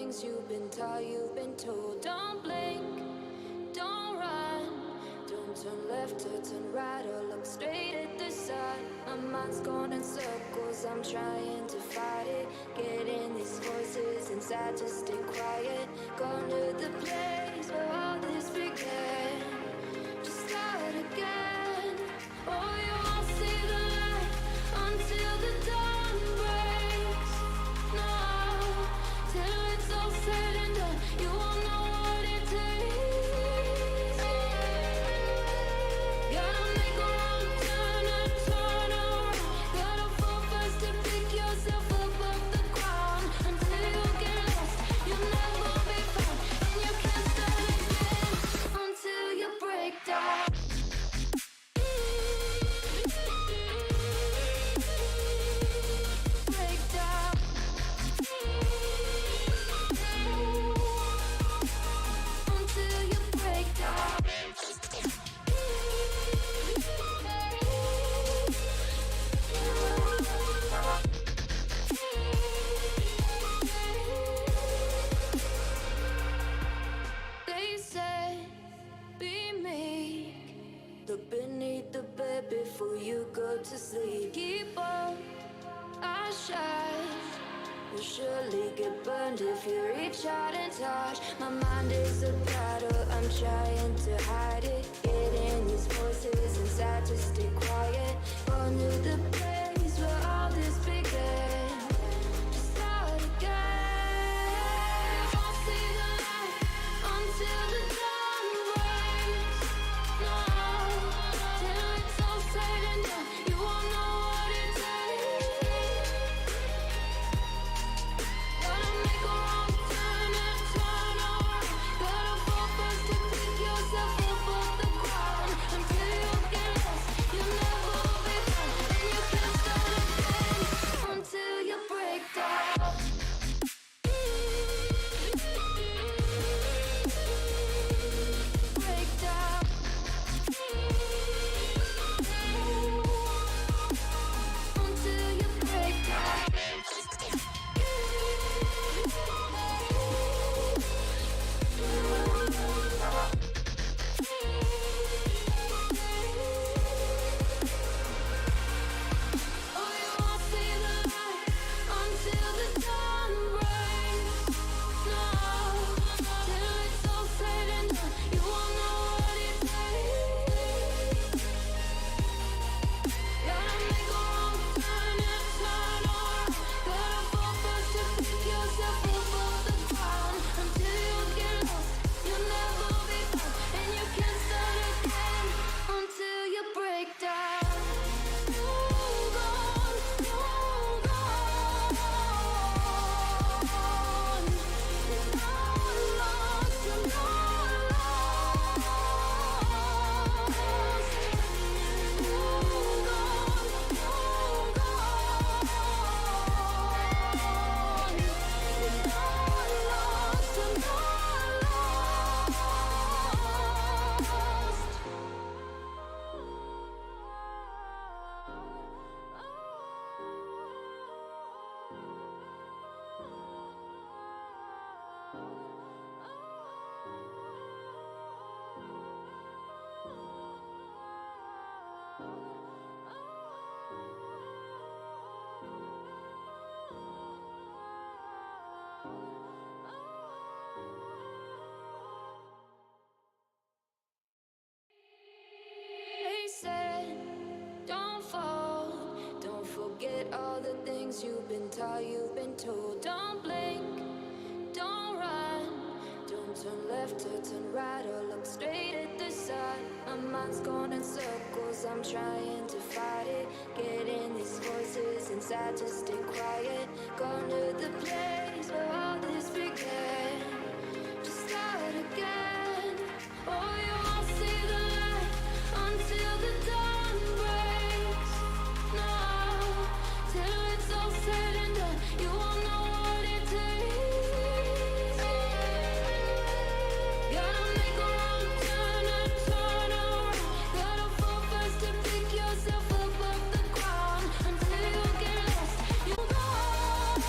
things you've been taught, you've been told. Don't blink, don't run, don't turn left or turn right or look straight at the sun. My mind's going in circles, I'm trying to fight it. Getting these voices inside to stay quiet. Gone to the place where all this began. Just start again. Oh, you won't see the light until the dawn breaks. No, till it's all said and done, you won't know what it takes. Gotta make a wrong turn and turn around. Gotta fall first to pick yourself up off the ground. Until you get lost, you'll never be found. And you can't start again until you break down. Break down. Until you break down. They said, be meek. Look beneath the bed before you go to sleep. Keep on, I shine. You'll surely get burned if you reach out and touch. My mind is a battle, I'm trying to hide it. Getting these voices inside to stay quiet. Gone to the place where all this began. Just start again. You won't see the light until the dawn breaks. No, till it's all said and done, you won't know what it takes. Gotta make a wrong turn and turn around. Gotta fall first to pick yourself up off the ground. Until you get lost, you'll never be found. And you can't start again until you break down. Break down. Until you break down. Oh, you won't see the light until the dawn breaks. No, till it's all said and done, you won't know what it takes. Gotta make a wrong turn and turn around. Gotta fall first to pick yourself up off the ground. Until you get lost, you'll never be found. And you can't start again until you break down. You're gone, you're gone. You're not lost, you're not lost. You're gone, you're gone. You're not lost, you're not They said, don't fall, don't forget all the things you've been taught, you've been told. Don't blink, don't run, don't turn left or turn right or look straight at the sun. My mind's going in circles, I'm trying to fight it. Getting these voices inside to stay quiet. Gone to the place where all this began. Just start again. Oh, you won't see the light until the dawn breaks. No, till it's all said and done, you won't know what it takes. Gotta make a wrong turn and turn around. Gotta fall first to pick yourself up off the ground. Until you get lost, you're gone.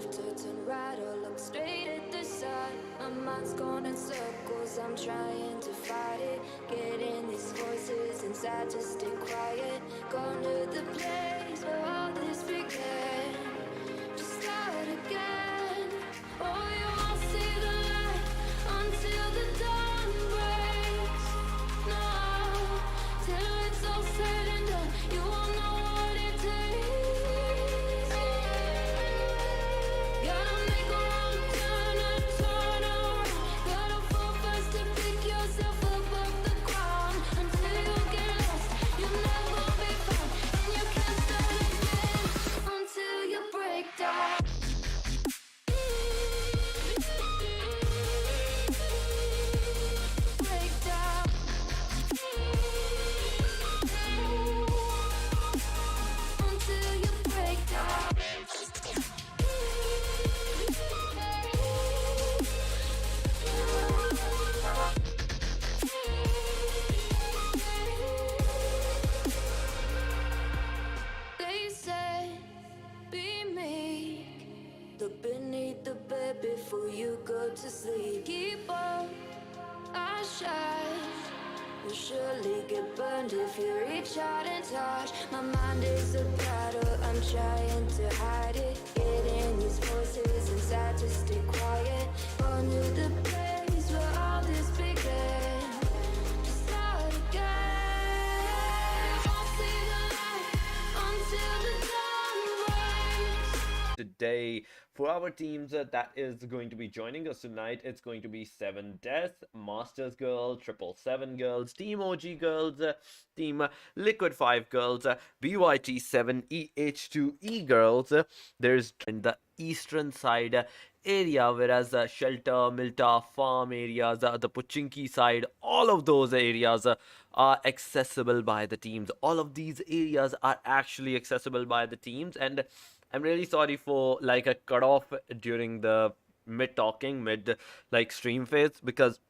left or turn right or look straight at the sun. My mind's going in circles, I'm trying to fight it. Getting these voices inside to stay quiet. Going to the place where all this began. Just start again. Oh, you won't see the light until the dawn breaks. No, till it's all said and done, you won't know what it takes. Gotta make a wrong turn and turn around. Gotta fall fast to pick yourself up off the ground. Until you get lost, you'll never be found. And you can't start again until you break down. Break down. Until you break down. They said, be meek. Look beneath the bed before you go to sleep. Keep up, I shine. You'll surely get burned if you reach out and touch. My mind is a battle, I'm trying to hide it. Getting these voices inside to stay quiet. Going to the place where all this began. Just start again. Won't see the light until the dawn breaks. Today for our teams that is going to be joining us tonight, it's going to be 7 Death, Masters Girl, 777 Girls, Team OG Girls, Team Liquid 5 Girls, BYT7EH2E Girls. There's in the eastern side area, whereas Shelter, Milta, Farm areas, the Pochinki side, all of those areas are accessible by the teams. All of these areas are actually accessible by the teams, and I'm really sorry for like a cutoff during the mid like stream phase, because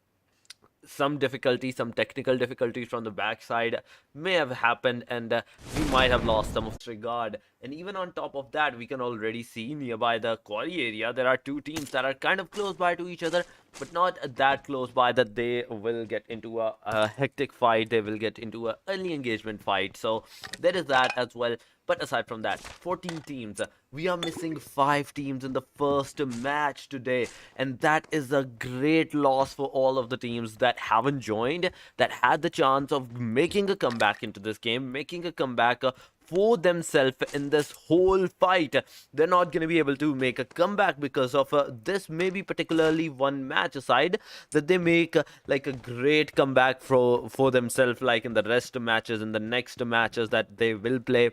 some technical difficulties from the backside may have happened, and we might have lost some of regard. And even on top of that, we can already see nearby the quarry area there are two teams that are kind of close by to each other, but not that close by that they will get into a hectic fight, they will get into an early engagement fight. So there is that as well. But aside from that, 14 teams. We are missing 5 teams in the first match today. And that is a great loss for all of the teams that haven't joined, that had the chance of making a comeback into this game, making a comeback for themselves in this whole fight. They're not going to be able to make a comeback because of this, maybe particularly one match aside, that they make like a great comeback for themselves, like in the rest of matches, in the next matches that they will play.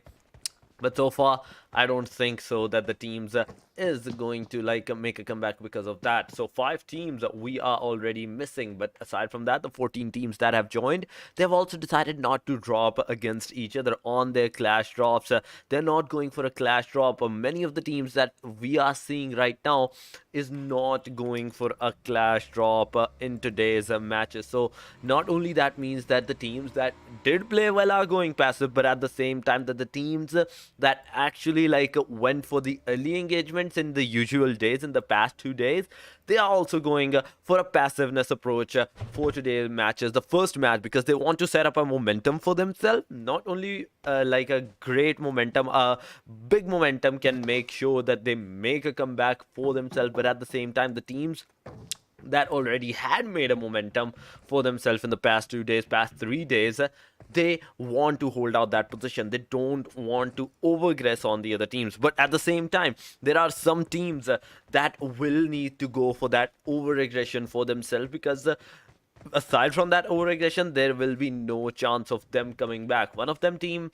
But so far, I don't think so that the teams is going to like make a comeback because of that. So 5 teams we are already missing. But aside from that, the 14 teams that have joined, they've also decided not to drop against each other on their clash drops. They're not going for a clash drop. Many of the teams that we are seeing right now is not going for a clash drop in today's matches. So not only that means that the teams that did play well are going passive, but at the same time that the teams that actually like went for the early engagements in the usual days, in the past 2 days, they are also going for a passiveness approach for today's matches, the first match, because they want to set up a momentum for themselves. Not only like a great momentum, a big momentum can make sure that they make a comeback for themselves, but at the same time the teams that already had made a momentum for themselves in the past 2 days, past 3 days, they want to hold out that position. They don't want to overaggress on the other teams. But at the same time, there are some teams that will need to go for that overaggression for themselves, because aside from that overaggression, there will be no chance of them coming back. One of them team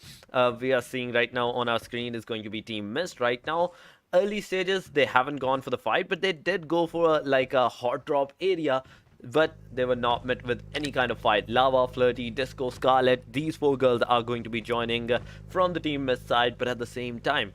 we are seeing right now on our screen is going to be Team Mist. Right now, early stages, they haven't gone for the fight, but they did go for like a hot drop area, but they were not met with any kind of fight. Lava, Flirty, Disco, Scarlet, these 4 girls are going to be joining from the Team Mist side. But at the same time,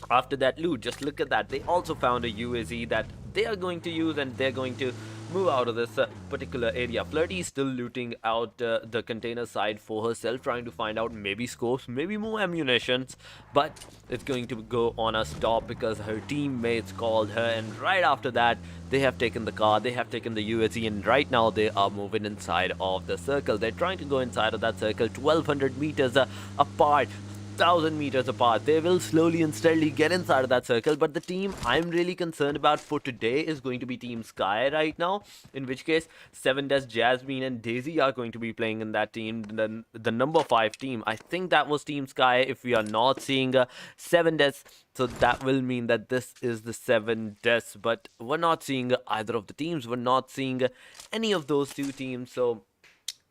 after that loot, just look at that, they also found a UAZ that they are going to use, and they're going to move out of this particular area. Flirty is still looting out the container side for herself, trying to find out maybe scopes, maybe more ammunitions, but it's going to go on a stop because her teammates called her, and right after that they have taken the car, they have taken the UAZ, and right now they are moving inside of the circle. They're trying to go inside of that circle, 1200 meters apart, 1000 meters apart. They will slowly and steadily get inside of that circle, but the team I'm really concerned about for today is going to be Team Sky right now, in which case 7des, Jasmine and Daisy are going to be playing in that team, the number 5 team. I think that was Team Sky if we are not seeing 7des, so that will mean that this is the 7des, but we're not seeing either of the teams, we're not seeing any of those two teams, so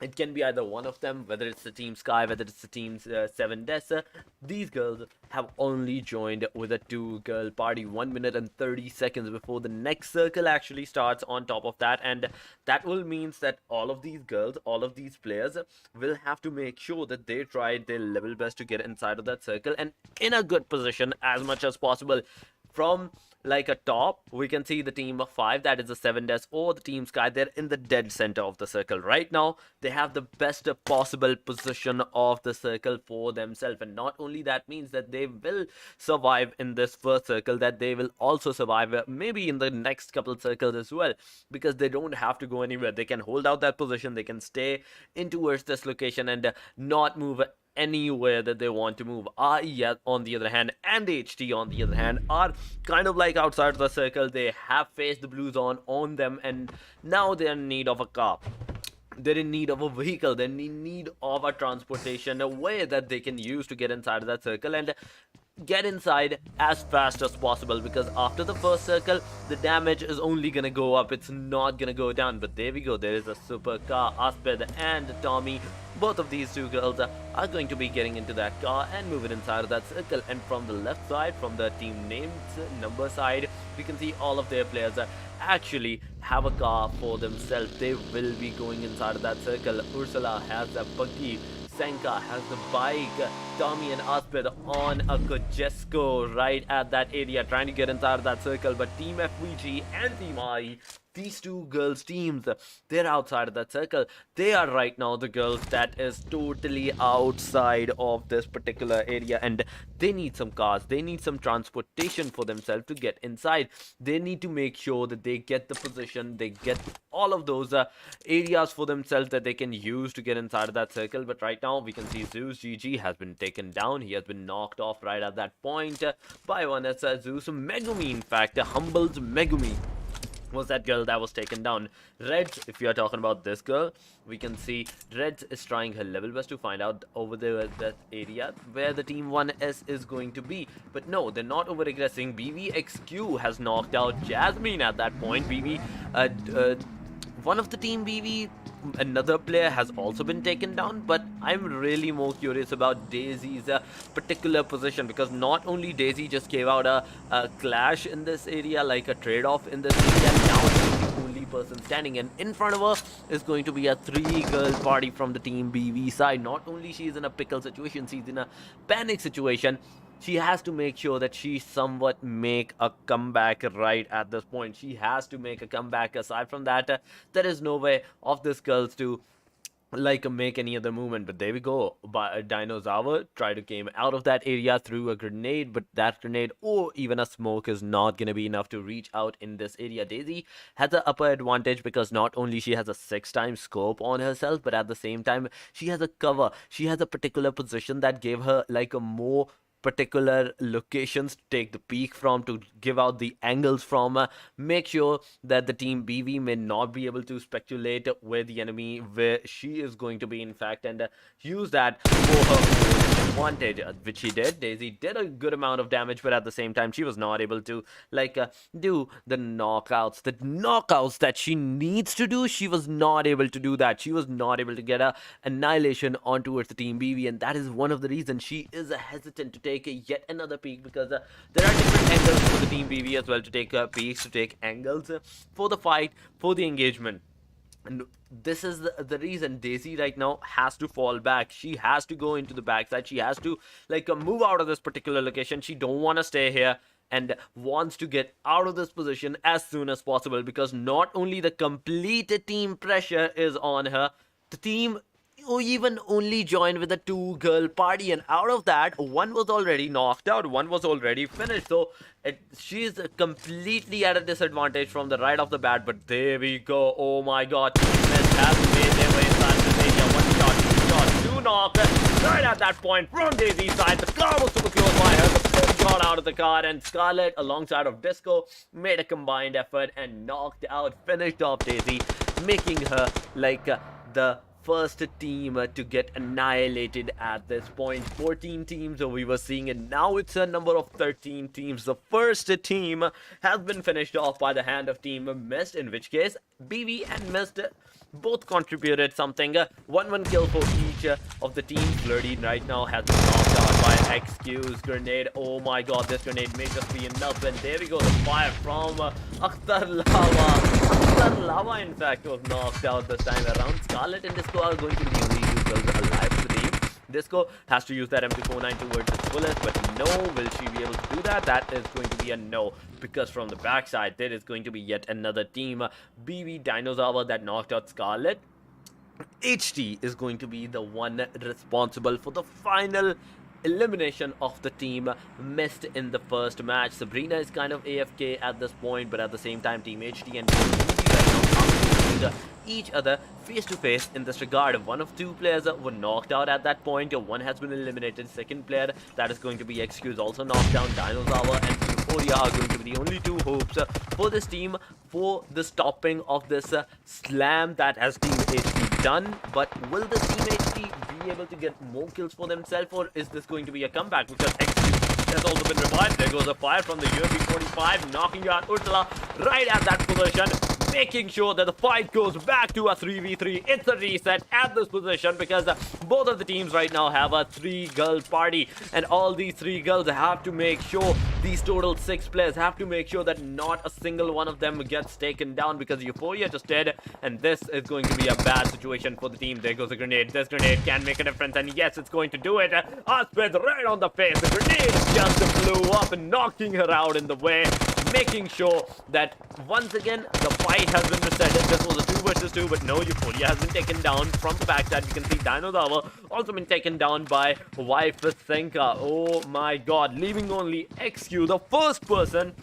it can be either one of them, whether it's the Team Sky, whether it's the Team 7des. These girls have only joined with a 2-girl party 1 minute and 30 seconds before the next circle actually starts on top of that, and that will means that all of these girls, all of these players will have to make sure that they try their level best to get inside of that circle and in a good position as much as possible. From like a top, we can see the team of 5, that is the 7des or the Team Sky. They're in the dead center of the circle right now. They have the best possible position of the circle for themselves, and not only that means that they will survive in this first circle, that they will also survive maybe in the next couple circles as well, because they don't have to go anywhere. They can hold out that position, they can stay in towards this location and not move anywhere that they want to move. RE on the other hand and HT on the other hand are kind of like outside the circle. They have faced the blues on them, and now they're in need of a car. They're in need of a vehicle, they're in need of a transportation, a way that they can use to get inside of that circle and get inside as fast as possible, because after the first circle the damage is only gonna go up, it's not gonna go down. But there we go, there is a super car. Asped and Tommy, both of these two girls are going to be getting into that car and moving inside of that circle. And from the left side, from the team named number side, we can see all of their players actually have a car for themselves. They will be going inside of that circle. Ursula has a buggy, Senka has the bike, Tommy and Asped on a Kojesko right at that area trying to get inside of that circle. But Team FVG and Team IE, these two girls teams, they're outside of that circle. They are right now the girls that is totally outside of this particular area, and they need some cars, they need some transportation for themselves to get inside. They need to make sure that they get the position, they get all of those areas for themselves that they can use to get inside of that circle. But right now we can see Zeus GG has been taken down. He has been knocked off right at that point by one as Zeus Megumi. In fact, Humble's Megumi was that girl that was taken down. Reds, if you are talking about this girl, we can see Reds is trying her level best to find out over there that area where the Team 1S is going to be. But no, they're not over aggressing. BVXQ has knocked out Jasmine at that point. One of the Team BV, another player, has also been taken down, but I'm really more curious about Daisy's particular position, because not only Daisy just gave out a clash in this area, like a trade-off in this area, now she's the only person standing, and in front of her is going to be a 3-girl party from the Team BV side. Not only she's in a pickle situation, she's in a panic situation. She has to make sure that she somewhat make a comeback right at this point. She has to make a comeback. Aside from that, there is no way of this girls to like make any other movement. But there we go. But Dinosaur tried to came out of that area through a grenade, but that grenade or even a smoke is not going to be enough to reach out in this area. Daisy has the upper advantage because not only she has a 6-time scope on herself, but at the same time she has a cover. She has a particular position that gave her like a more particular locations to take the peak from, to give out the angles from, make sure that the Team BV may not be able to speculate where the enemy, where she is going to be in fact, and use that for her advantage, which she did. Daisy did a good amount of damage, but at the same time she was not able to like do the knockouts that she needs to do. She was not able to do that. She was not able to get a annihilation on towards the Team BV, and that is one of the reasons she is hesitant to take yet another peek, because there are different angles for the Team BV as well to take peeks, to take angles for the fight, for the engagement. And this is the reason Daisy right now has to fall back. She has to go into the backside. She has to like move out of this particular location. She don't want to stay here. and wants to get out of this position as soon as possible, because not only the complete team pressure is on her, the team who even only joined with a 2-girl party, and out of that, one was already knocked out, one was already finished. So she's completely at a disadvantage from the right off the bat. But there we go. Oh my god, teammates have made their way inside the area. One shot, two shot, two knock. Right at that point from Daisy's side, the car was super close by her. The flip got out of the car, and Scarlet alongside of Disco made a combined effort and knocked out, finished off Daisy, making her like the first team to get annihilated at this point. 14 teams we were seeing, and now it's a number of 13 teams. The first team has been finished off by the hand of Team Mist, in which case BB and Mist both contributed something. 1-1 kill for each of the teams. Flirty right now has been knocked out by Excuse grenade. Oh my god, this grenade may just be enough. And there we go, the fire from Akhtar Lava. Akhtar Lava, in fact, was knocked out this time around. Scarlet and Disco are going to be the only two girls alive for the team. Disco has to use that M249 towards its fullest, but no, will she be able to do that? That is going to be a no, because from the backside there is going to be yet another team, BB Dinosaur, that knocked out Scarlet. HT is going to be the one responsible for the final elimination of the team Mist in the first match. Sabrina is kind of AFK at this point, but at the same time Team HT and BB right now are each other face to face in this regard. One of two players were knocked out at that point. One has been eliminated. Second player, that is going to be Excuse, also knocked down. Dinosaur and Euphoria are going to be the only two hopes for this team for the stopping of this slam that has Team HT done. But will the Team HT be able to get more kills for themselves, or is this going to be a comeback? Because Excuse has also been revived. There goes a fire from the UMP 45, knocking out Ursula right at that position, making sure that the fight goes back to a 3v3. It's a reset at this position, because both of the teams right now have a 3-girl party, and all these 3 girls have to make sure, these total 6 players have to make sure that not a single one of them gets taken down, because Euphoria just did, and this is going to be a bad situation for the team. There goes a grenade. This grenade can make a difference, and yes, it's going to do it. Aspeth right on the face. The grenade just blew up and knocking her out in the way, making sure that once again the fight has been resetted. This was a 2 versus 2, but no, Euphoria has been taken down from the backside. You can see Dinosaur also been taken down by Wife Senka. Oh my god, leaving only XQ, the first person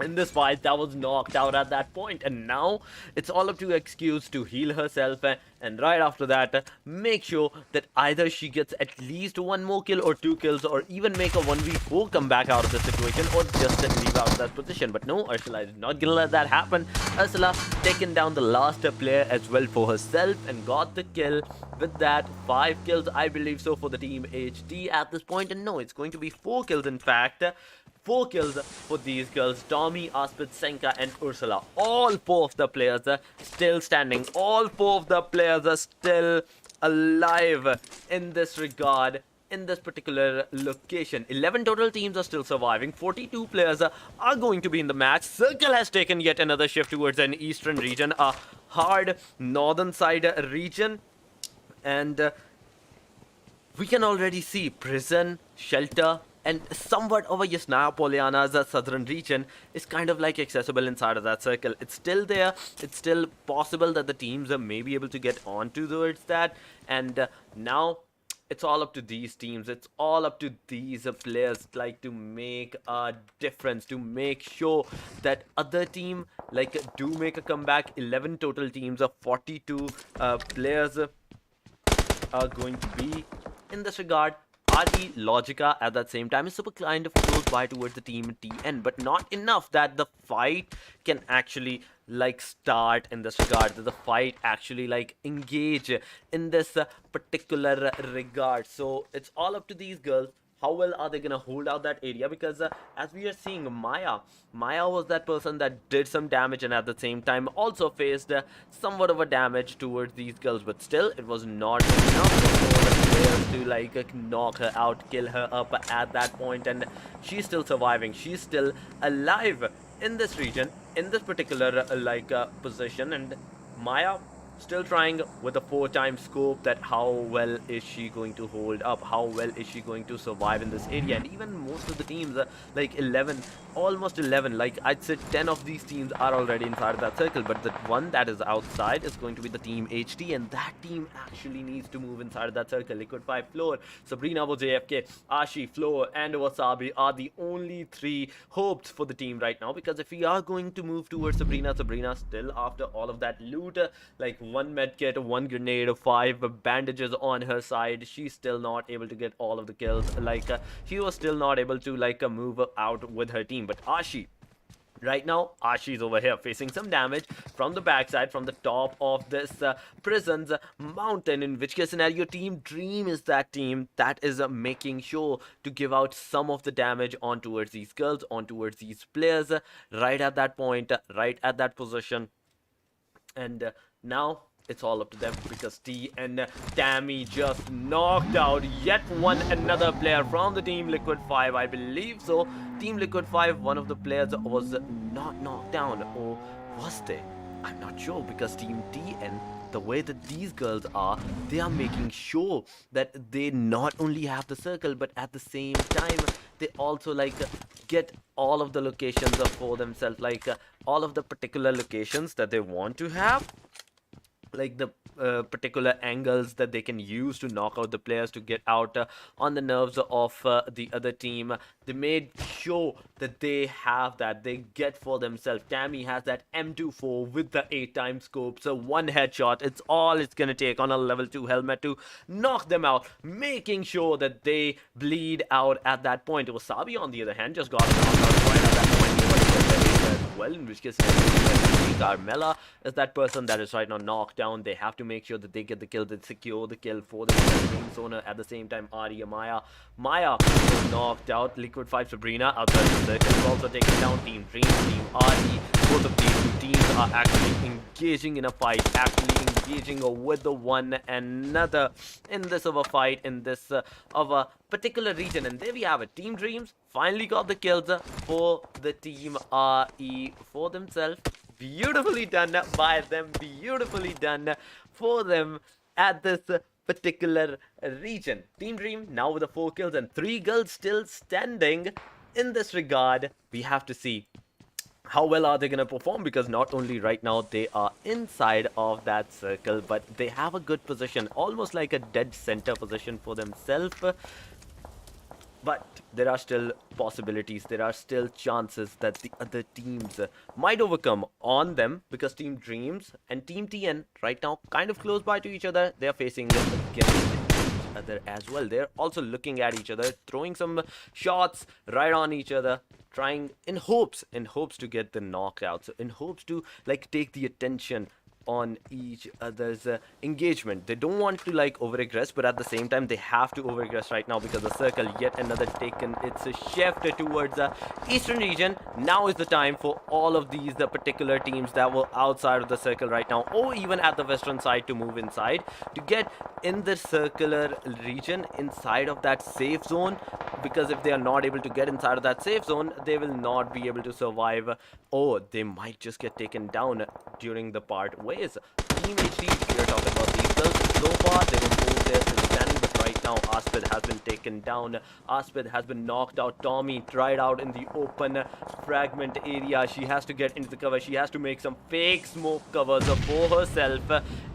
in this fight that was knocked out at that point. And now it's all up to Excuse to heal herself, and right after that make sure that either she gets at least 1 more kill or 2 kills, or even make a 1v4 comeback out of the situation, or just leave out of that position. But no, Ursula is not gonna let that happen. Ursula taken down the last player as well for herself and got the kill. With that, 5 kills I believe so for the Team HT at this point. And no, it's going to be 4 kills in fact. 4 kills for these girls, Tommy, Aspeth, Senka and Ursula. All 4 of the players are still standing. All 4 of the players are still alive in this regard, in this particular location. 11 total teams are still surviving. 42 players are going to be in the match. Circle has taken yet another shift towards an eastern region, a hard northern side region. And we can already see Prison, Shelter, and somewhat over Yasnaya Polyana's southern region is kind of like accessible inside of that circle. It's still there. It's still possible that the teams may be able to get onto towards that. And now it's all up to these teams. It's all up to these players, like, to make a difference, to make sure that other team like do make a comeback. 11 total teams of 42 players are going to be in this regard. RE Logica at that same time is super kind of close by towards the Team TN, but not enough that the fight can actually like start in this regard, that the fight actually like engage in this particular regard. So it's all up to these girls. How well are they gonna hold out that area? Because as we are seeing, Maya was that person that did some damage, and at the same time also faced somewhat of a damage towards these girls, but still it was not enough for the players to like knock her out, kill her up at that point. And she's still surviving, she's still alive in this region, in this particular position. And Maya, Still trying with a 4-time scope that how well is she going to hold up, how well is she going to survive in this area. And even most of the teams, like 11, almost 11, like I'd say 10 of these teams are already inside of that circle, but the one that is outside is going to be the team HT, and that team actually needs to move inside of that circle. Liquid 5, Floor, Sabrina was AFK, Ashi, Floor, and Wasabi are the only 3 hopes for the team right now, because if we are going to move towards Sabrina still after all of that loot, like 1 medkit, 1 grenade, 5 bandages on her side, she's still not able to get all of the kills. Like she was still not able to like move out with her team. But Ashi, right now, Ashi's over here facing some damage from the backside, from the top of this prison's mountain, in which case scenario Team Dream is that team that is making sure to give out some of the damage on towards these girls, on towards these players, right at that point, right at that position. And now it's all up to them, because T and Tammy just knocked out yet another player from the Team Liquid 5, I believe so. Team Liquid 5, one of the players was not knocked down, or was they? I'm not sure, because Team TN, the way that these girls are, they are making sure that they not only have the circle, but at the same time they also like get all of the locations for themselves, like all of the particular locations that they want to have, like the particular angles that they can use to knock out the players, to get out on the nerves of the other team. They made sure that they have that, they get for themselves. Tammy has that M24 with the 8-time scope, so 1 headshot, it's all it's gonna take on a level 2 helmet to knock them out, making sure that they bleed out at that point. Wasabi, on the other hand, just got knocked out right at that point as well, in which case Carmela is that person that is right now knocked down. They have to make sure that they get the kill, they secure the kill for the main zoner. At the same time, Arya Maya is knocked out. Liquid 5 Sabrina outside the circle is also taken down. Team Dream, Team Arty, both of these two teams are actually engaging in a fight, actually engaging with the one another in this of a fight, in this of a particular region. And there we have it. Team Dreams finally got the kills for the Team RE for themselves. Beautifully done by them, beautifully done for them at this particular region. Team Dream now with the 4 kills and 3 girls still standing. In this regard, we have to see how well are they going to perform, because not only right now they are inside of that circle, but they have a good position, almost like a dead center position for themselves. But there are still possibilities, there are still chances that the other teams might overcome on them, because Team Dreams and Team TN right now kind of close by to each other. They're facing against each other as well. They're also looking at each other, throwing some shots right on each other, trying in hopes to get the knockout, so in hopes to like take the attention on each other's engagement. They don't want to like over-aggress, but at the same time they have to over-aggress right now, because the circle yet another taken its shift towards the eastern region. Now is the time for all of these particular teams that were outside of the circle right now, or even at the western side, to move inside, to get in the circular region, inside of that safe zone, because if they are not able to get inside of that safe zone, they will not be able to survive, or they might just get taken down during the part ways. Team HT, we are talking about these girls. So far, they were both there still standing, but right now, Aspid has been taken down. Aspid has been knocked out. Tommy tried out in the open fragment area. She has to get into the cover. She has to make some fake smoke covers for herself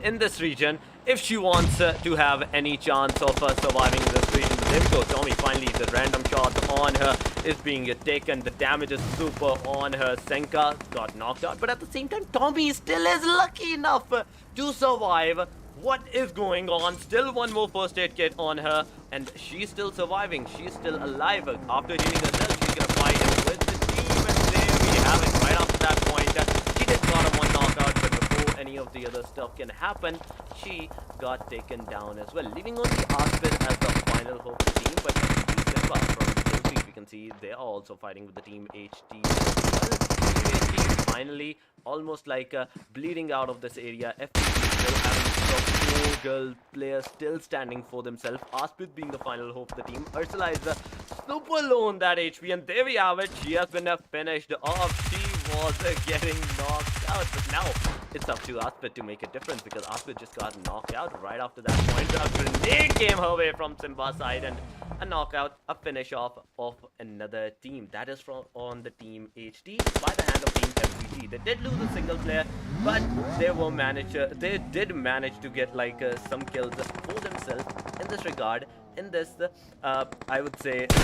in this region if she wants to have any chance of surviving this region. But there we go. Tommy finally, the random shot on her is being taken. The damage is super on her. Senka got knocked out, but at the same time, Tommy still is lucky enough to survive. What is going on? Still one more first aid kit on her, and she's still surviving. She's still alive. After healing herself, she's gonna fight with the team, and there we have it. Right after that point, she did got a 1 knockout, but before any of the other stuff can happen, she got taken down as well, leaving only Aspid as the final hope team. But Simba from Team 3, we can see they are also fighting with the Team HT as well. Team HT finally almost like bleeding out of this area. FPC still having some 4 girl players still standing for themselves. Aspid being the final hope of the team. Ursula is super low on that HP, and there we have it. She has been finished off. She was getting knocked out, but now it's up to Aspit to make a difference because Aspit just got knocked out right after that point. A grenade came her way from Simba's side and a knockout, a finish off of another team. That is from on the team HT by the hand of team FBG. They did lose a single player, but they did manage to get like some kills for themselves in this regard. In this, I would say, they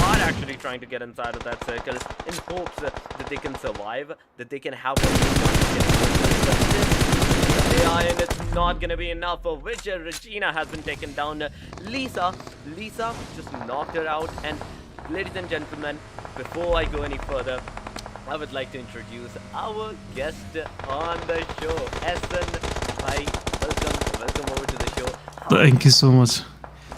are actually trying to get inside of that circle in hopes that they can survive, that they can have one but this AI, and it's not gonna be enough for which Regina has been taken down. Lisa just knocked her out. And ladies and gentlemen, before I go any further, I would like to introduce our guest on the show, Se7en. Hi, welcome over to the show. Thank you so much.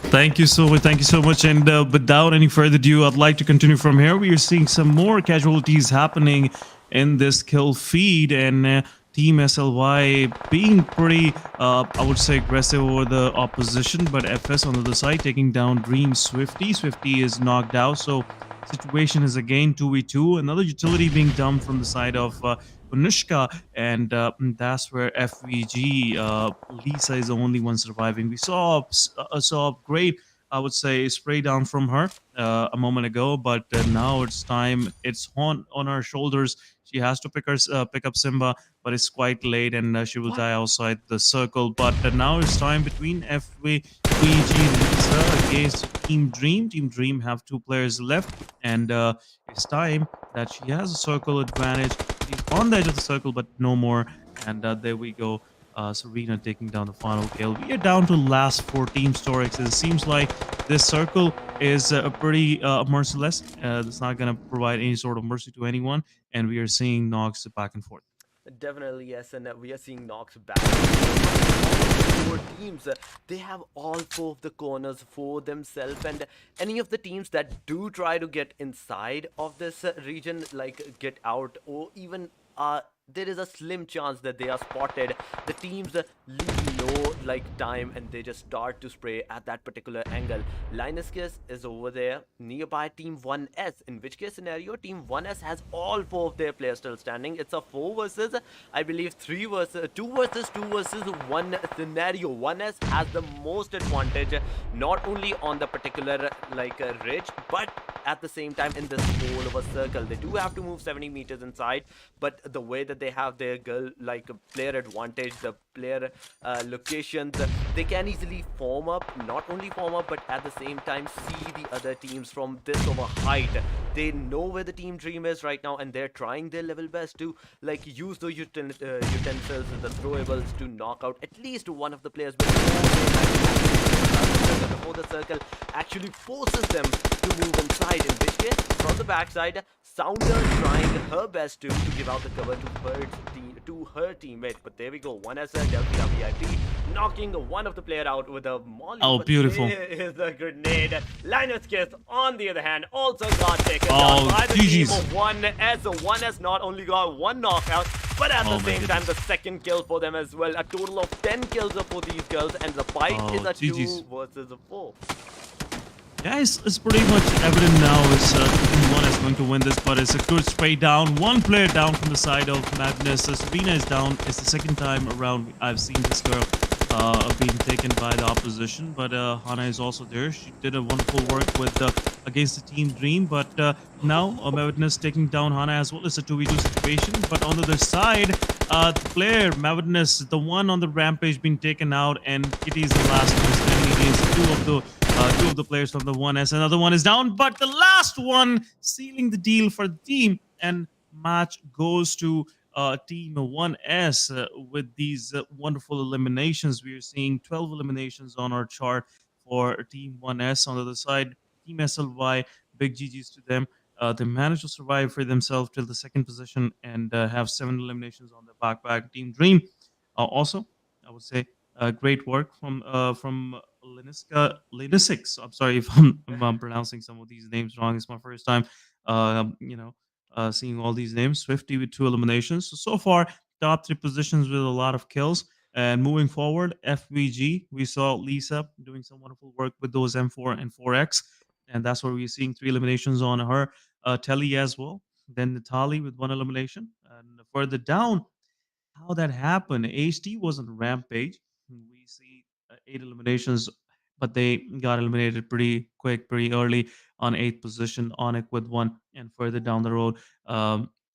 Thank you so much. Thank you so much. And without any further ado, I'd like to continue from here. We are seeing some more casualties happening in this kill feed, and Team SLY being pretty, I would say, aggressive over the opposition. But FS on the other side taking down Dream Swifty. Swifty is knocked out, so situation is again 2v2. Another utility being dumped from the side of Anushka, and that's where FVG Lisa is the only one surviving. We saw a great, I would say, spray down from her a moment ago, but now it's time. It's on our shoulders. She has to pick up Simba, but it's quite late, and she will die outside the circle. But now it's time between FVG Lisa against Team Dream. Team Dream have 2 players left, and it's time that she has a circle advantage. She's on the edge of the circle, but no more. And there we go. Serena taking down the final kill. We are down to last 4 Team Storix. It seems like this circle is pretty merciless. It's not going to provide any sort of mercy to anyone. And we are seeing knocks back and forth. Definitely, yes, and we are seeing knocks back. Four teams, they have all 4 of the corners for themselves, and any of the teams that do try to get inside of this region, like get out or even there is a slim chance that they are spotted. The teams leave no time, and they just start to spray at that particular angle. Linus Kiss is over there nearby Team 1S, in which case scenario Team 1S has all 4 of their players still standing. It's a 4 versus, I believe, 3 versus 2 versus 2 versus 1 scenario. 1S has the most advantage, not only on the particular ridge, but at the same time in this whole of a circle. They do have to move 70 meters inside, but the way that they have their player advantage, the player locations, they can easily form up, not only form up, but at the same time see the other teams from this over height. They know where the Team Dream is right now, and they're trying their level best to use those utensils, the throwables, to knock out at least one of the players before the circle actually forces them to move inside, in which case from the backside Sounder trying her best to give out the cover to her teammate. But there we go, 1S Delta VIP knocking one of the player out with a molly. Oh, beautiful. There is a grenade. Linus Kiss, on the other hand, also got taken down by the team of 1S. 1S not only got 1 knockout, but at the same time the second kill for them as well. A total of 10 kills for these girls, and the fight is a 2 versus a 4. Yeah, it's pretty much evident now is Team 1 is going to win this, but it's a good spray down. 1 player down from the side of Madness. Serena is down. It's the second time around I've seen this girl being taken by the opposition, but Hana is also there. She did a wonderful work with against the Team Dream, but now Madness taking down Hana as well. It's a 2v2 situation, but on the other side, the player Madness, the one on the rampage, being taken out, and Kitty is the last one standing against 2 of the players from the 1S. Another one is down, but the last one sealing the deal for the team, and match goes to Team 1S with these wonderful eliminations. We are seeing 12 eliminations on our chart for Team 1S. On the other side, Team SLY, big GGs to them. They managed to survive for themselves till the 2nd position and have 7 eliminations on their backpack. Team Dream also, I would say, great work from Linusix. I'm sorry if I'm pronouncing some of these names wrong. It's my first time, seeing all these names. Swifty with 2 eliminations. So far, top 3 positions with a lot of kills. And moving forward, FVG, we saw Lisa doing some wonderful work with those M4 and 4X. And that's where we're seeing 3 eliminations on her telly as well. then Natali with 1 elimination. And further down, how that happened, HT was on rampage. We see 8 eliminations, but they got eliminated pretty quick, pretty early on 8th position. ONIC with 1, and further down the road,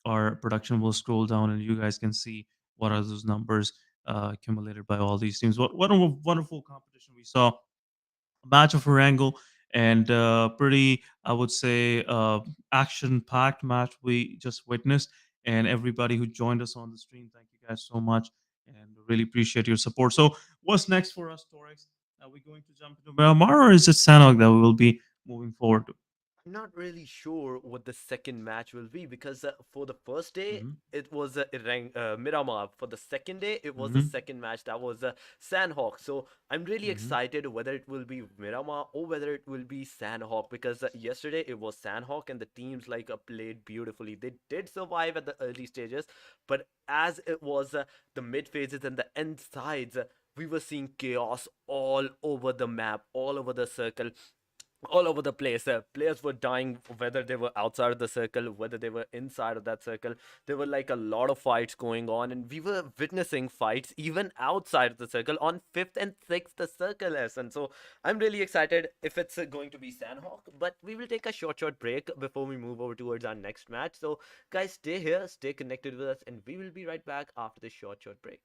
our production will scroll down, and you guys can see what are those numbers accumulated by all these teams. What a wonderful competition we saw. A match of a wrangle, and pretty, I would say, action-packed match we just witnessed. And everybody who joined us on the stream, thank you guys so much, and really appreciate your support. So, what's next for us, Torex? Are we going to jump into Miramar, or is it Sanhok that we will be moving forward to? I'm not really sure what the second match will be because for the first day Mhm, it was Miramar. For the second day it was the mhm, second match that was Sandhawk. So I'm really mhm, excited whether it will be Miramar or whether it will be Sandhawk, because yesterday it was Sandhawk and the teams played beautifully. They did survive at the early stages, but as it was the mid phases and the end sides, we were seeing chaos all over the map, all over the circle, all over the place. Players were dying whether they were outside of the circle, whether they were inside of that circle. There were like a lot of fights going on, and we were witnessing fights even outside of the circle on 5th and 6th the circle S. And so I'm really excited if it's going to be Sandhawk, but we will take a short break before we move over towards our next match. So guys, stay here, stay connected with us, and we will be right back after this short break.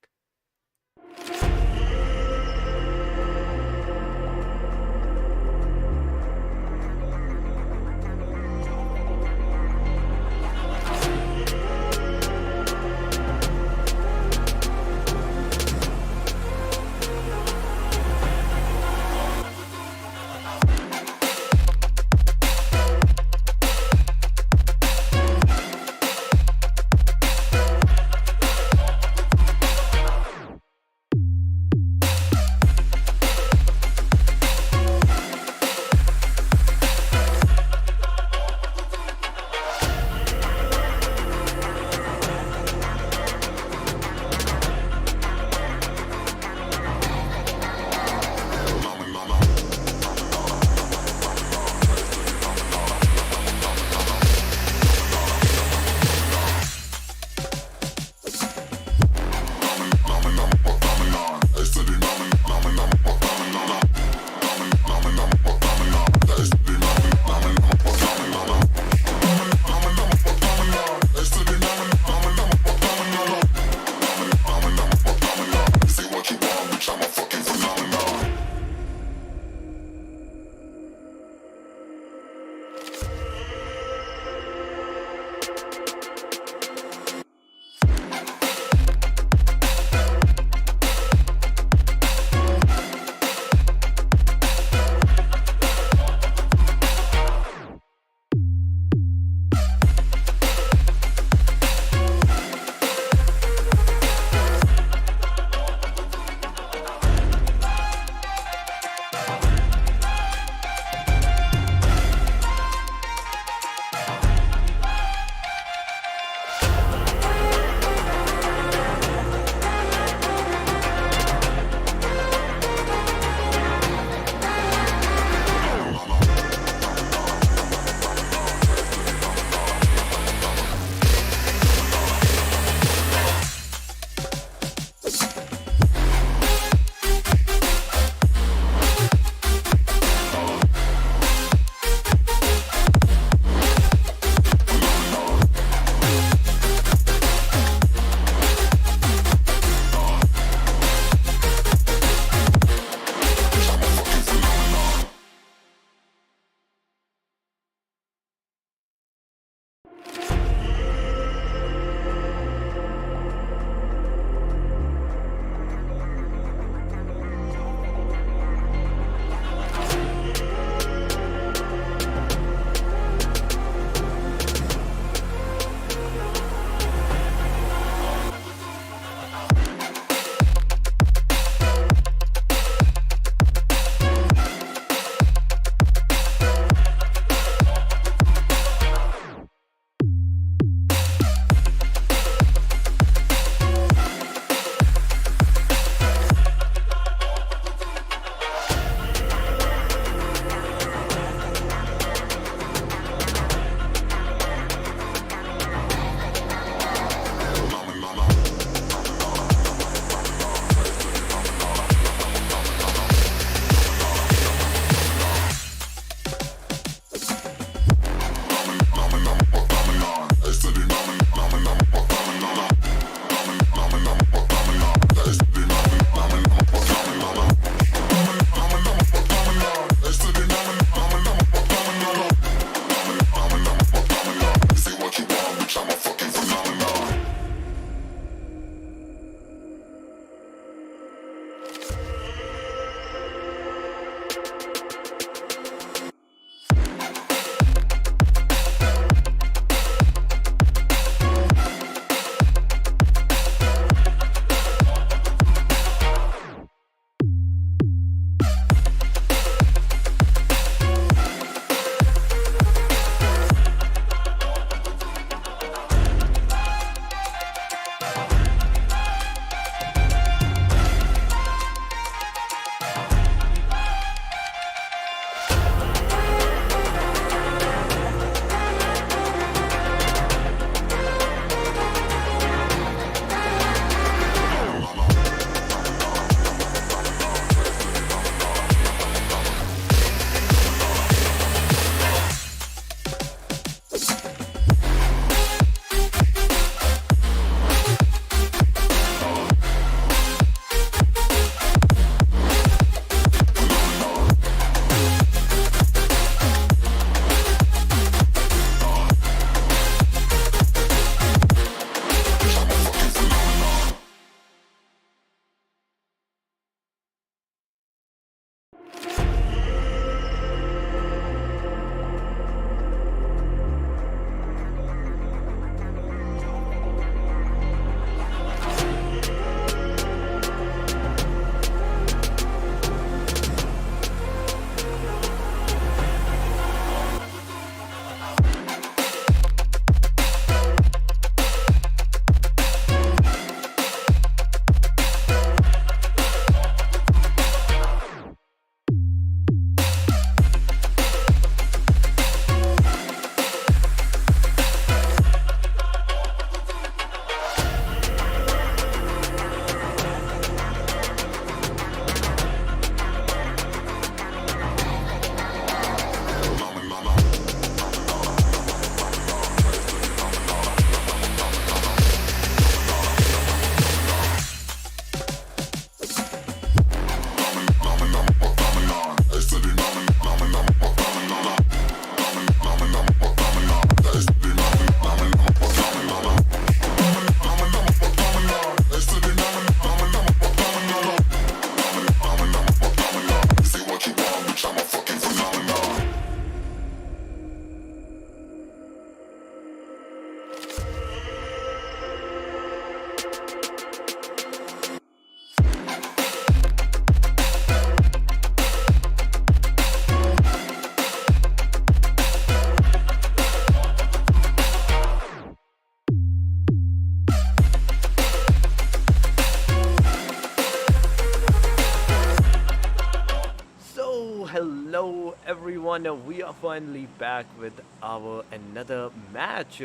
Hello everyone, we are finally back with our another match,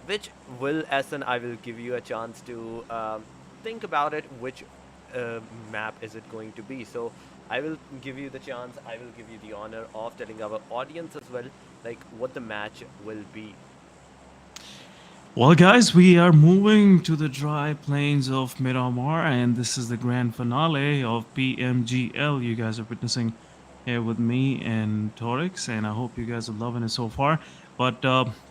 which will, Essen, I will give you a chance to think about it, which uh, map is it going to be. So I will give you the chance, I will give you the honor of telling our audience as well, like what the match will be. Well, guys, we are moving to the dry plains of Miramar, and this is the grand finale of PMGL. You guys are witnessing here with me and Torix, and I hope you guys are loving it so far. But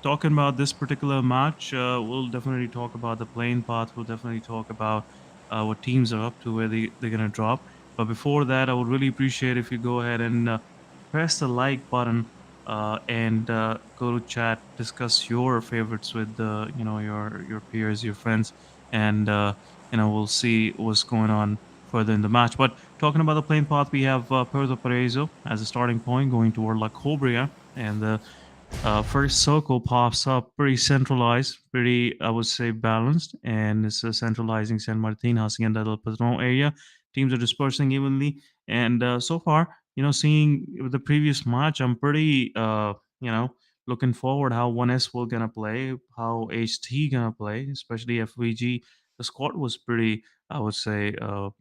talking about this particular match, we'll definitely talk about the plane path. We'll definitely talk about what teams are up to, where they're going to drop. But before that, I would really appreciate if you go ahead and press the like button and go to chat, discuss your favorites with your peers, your friends, and we'll see what's going on further in the match. But talking about the playing path, we have Puerto Paraiso as a starting point, going toward La Cobria, and the first circle pops up pretty centralized, pretty, I would say, balanced, and it's centralizing San Martin, Hacienda del Patron area. Teams are dispersing evenly, and so far, seeing the previous match, I'm pretty, looking forward how 1S will gonna play, how HT gonna play, especially FVG. The squad was pretty, I would say, uh,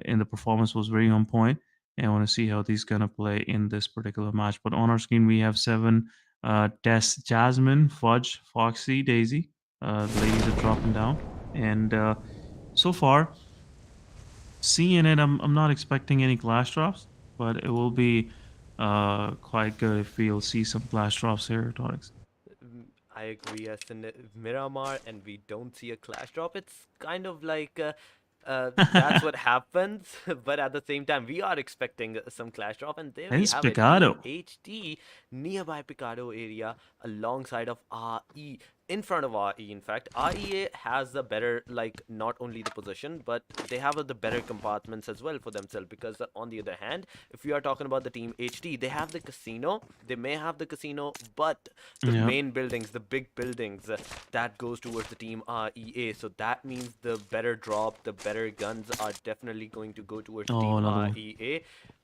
in the performance was very on point, and I want to see how these gonna play in this particular match. But on our screen, we have Se7en, Tess, Jasmine, Fudge, Foxy, Daisy. The ladies are dropping down, and so far, seeing it, I'm not expecting any clash drops, but it will be quite good if we'll see some clash drops here, Tonix. I agree, as in Miramar, and we don't see a clash drop. It's kind of like that's what happens, but at the same time, we are expecting some clash drop, and there we It's have it. Team Picado. HT nearby Picado area, alongside of RE, in front of RE. In fact, REA has the better, like, not only the position, but they have the better compartments as well for themselves. Because on the other hand, if we are talking about the team HT, they have the casino. They may have the casino, but the Yeah. main buildings, the big buildings, that goes towards the team REA. So that means the better drop, the better guns are definitely going to go towards the Oh, team another one. REA.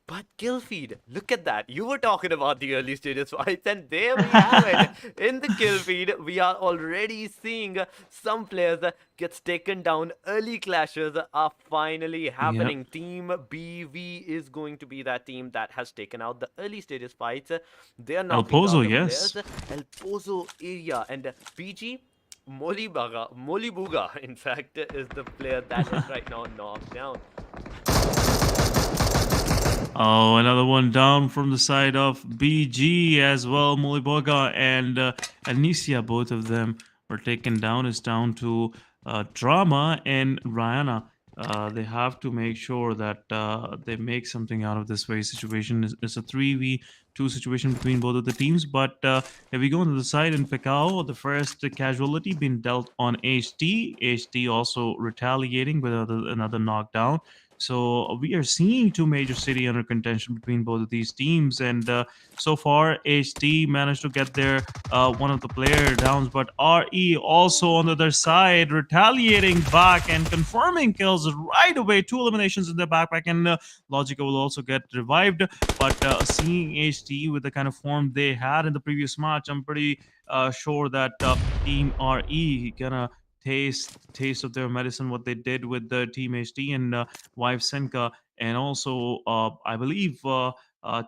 But kill feed, look at that. You were talking about the early stages fights, and there we have it. In the kill feed, we are already seeing some players gets taken down. Early clashes are finally Yep. happening. Team BV is going to be that team that has taken out the early stages fights. They are El knocking Pozo, out the yes. players. El Pozo area, and PG Molibuga, in fact, is the player that is right now knocked down. Oh, another one down from the side of BG as well. Muliboga and Anicia, both of them were taken down. It's down to Drama and Rihanna. They have to make sure that they make something out of this very situation. It's a 3v2 situation between both of the teams. But if we go on to the side in Pekao, the first casualty being dealt on HT. HT also retaliating with another knockdown. So we are seeing two major city under contention between both of these teams, and so far HT managed to get their one of the player downs, but RE also on the other side retaliating back and confirming kills right away. Two eliminations in the backpack, and Logica will also get revived. But seeing HT with the kind of form they had in the previous match, I'm pretty sure that Team RE gonna taste of their medicine, what they did with the Team HT and wife Senka, and also I believe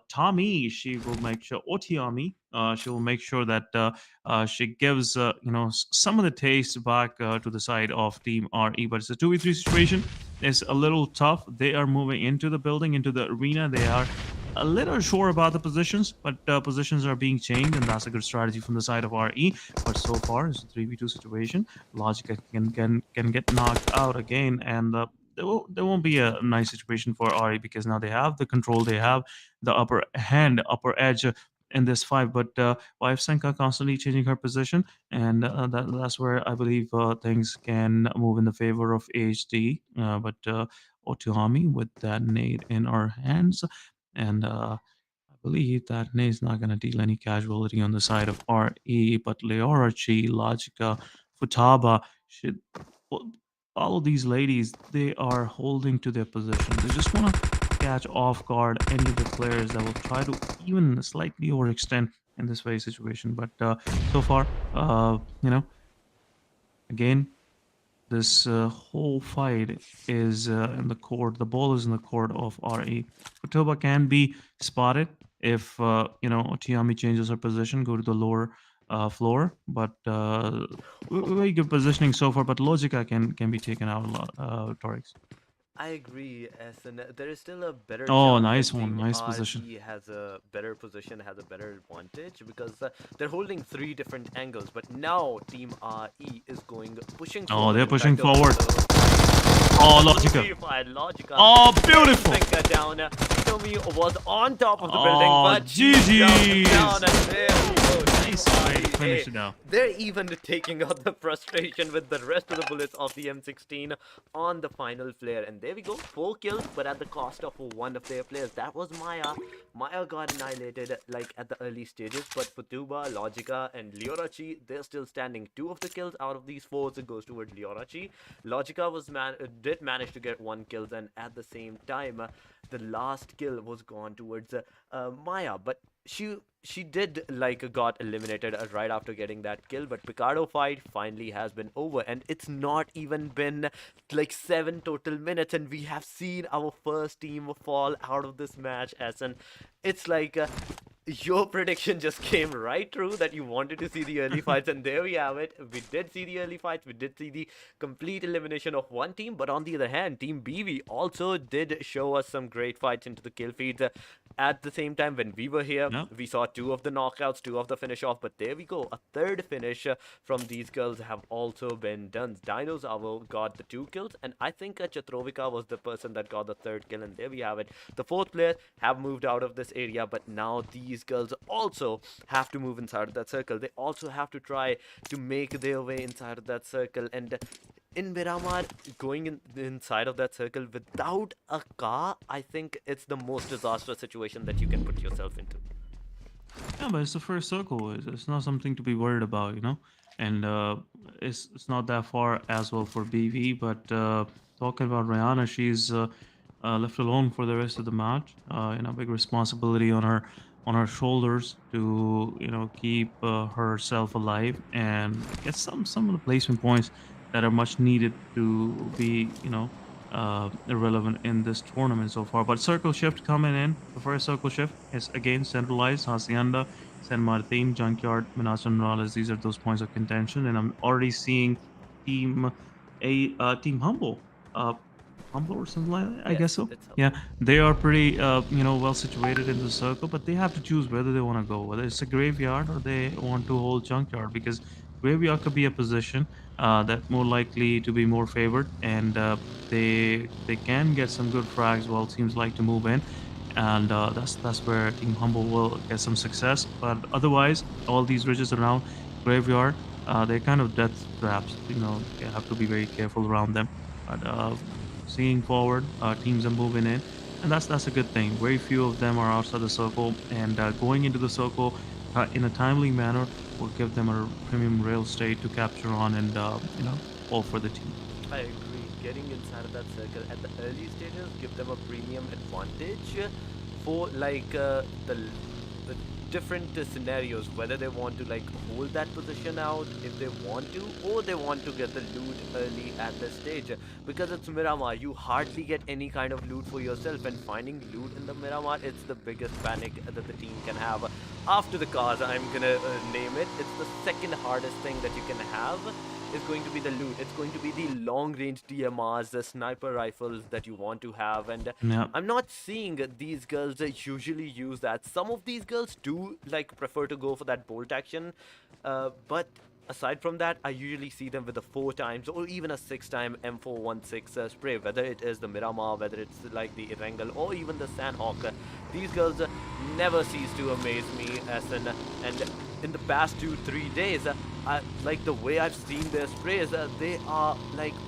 Tommy. She will make sure Otiami. She will make sure that she gives some of the taste back to the side of Team RE. But it's a 2v3 situation. It's a little tough. They are moving into the building, into the arena. They are a little sure about the positions, but positions are being changed, and that's a good strategy from the side of RE. But so far, it's a 3v2 situation. Logica can get knocked out again, and there won't be a nice situation for RE because now they have the control, they have the upper hand, upper edge in this fight. But Wife Senka constantly changing her position, and that's where I believe things can move in the favor of HD. But Otuami with that nade in our hands, and I believe that nade's not going to deal any casualty on the side of RE, but Leorachi, Logica, Futaba should. Well, all of these ladies, they are holding to their position. They just want to catch off guard any of the players that will try to even slightly overextend in this very situation. But so far, again, this whole fight is in the court. The ball is in the court of RE. Kotoba can be spotted if Tiami changes her position, go to the lower floor. But very good positioning so far. But Logica can be taken out, Torix. I agree, and there is still a better Oh, chance nice that one, Team nice position. RE has a better position, has a better advantage because they're holding 3 different angles. But now Team RE is pushing Oh, forward. they're In pushing fact, forward. the Oh, Logica. purified Logica. Oh, beautiful. Finger down. Tommy was on top of the building, Oh, but she jumped down, and GG's. there we go. Nice way to finish it out. They're even taking out the frustration with the rest of the bullets of the M16 on the final flare. And there we go, 4 kills, but at the cost of one of their players. That was Maya. Maya got annihilated like at the early stages, but Futuba, Logica, and Liorachi, they're still standing. 2 of the kills out of these 4 goes toward Liorachi. Logica did manage to get 1 kill, and at the same time, the last kill was gone towards Maya, but she did got eliminated right after getting that kill. But Picardo fight finally has been over, and it's not even been 7 total minutes, and we have seen our first team fall out of this match. As an it's your prediction just came right true, that you wanted to see the early fights, and there we have it. We did see the early fights, we did see the complete elimination of one team, but on the other hand, Team BV also did show us some great fights into the kill feeds. At the same time, when we were here, we saw 2 of the knockouts, 2 of the finish off, but there we go, a 3rd finish from these girls have also been done. Dinosaur got the 2 kills, and I think Chatrovika was the person that got the 3rd kill, and there we have it. The 4th player have moved out of this area, but now these girls also have to move inside of that circle. They also have to try to make their way inside of that circle, and in Miramar, going inside of that circle without a car, I think it's the most disastrous situation that you can put yourself into. Yeah, but it's the first circle. It's not something to be worried about, And it's not that far as well for BV. But talking about Rihanna, she's left alone for the rest of the match. Big responsibility on her shoulders to keep herself alive and get some of the placement points that are much needed to be irrelevant in this tournament so far. But circle shift coming in. The first circle shift is again centralized. Hacienda, San Martin, Junkyard, Minas Generales. These are those points of contention, and I'm already seeing team Humble. Humble or something like that, I guess so. Yeah, they are pretty well situated in the circle, but they have to choose whether they want to go, whether it's a graveyard or they want to hold Junkyard, because graveyard could be a position that more likely to be more favored, and they can get some good frags while teams like to move in, and that's where Team Humble will get some success. But otherwise, all these ridges around graveyard, they're kind of death traps. They have to be very careful around them. But seeing forward, teams are moving in, and that's a good thing. Very few of them are outside the circle, and going into the circle in a timely manner will give them a premium real estate to capture on and all for the team. I agree. Getting inside of that circle at the early stages give them a premium advantage for the different scenarios, whether they want to hold that position out if they want to, or they want to get the loot early at this stage. Because it's Miramar, you hardly get any kind of loot for yourself, and finding loot in the Miramar, it's the biggest panic that the team can have. After the cars, I'm gonna name it, it's the second hardest thing that you can have. Is going to be the loot. It's going to be the long-range DMRs, the sniper rifles that you want to have, and I'm not seeing these girls usually use that. Some of these girls do prefer to go for that bolt action, but aside from that, I usually see them with a 4 times or even a 6-time M416 spray, whether it is the Miramar, whether it's the Erangel, or even the Sandhawk. These girls never cease to amaze me, and in the past 2-3 days, the way I've seen their sprays, they are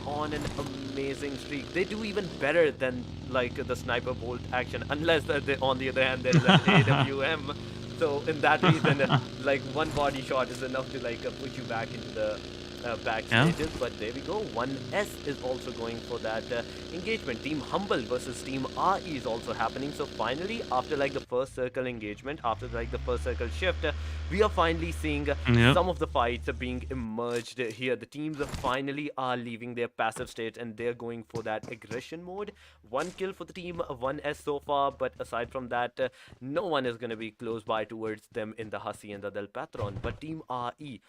on an amazing streak. They do even better than the sniper bolt action, unless on the other hand there is an AWM. So in that reason, one body shot is enough to push you back into the back Yeah. stages, but there we go. 1S is also going for that engagement. Team HMBLE versus Team RE is also happening. So finally, after like the first circle engagement, after like the first circle shift, we are finally seeing Yep. some of the fights being emerged here. The teams finally are leaving their passive states and they're going for that aggression mode. One kill for the team 1S so far, but aside from that, no one is going to be close by towards them in the Hacienda del Patron. But Team RE,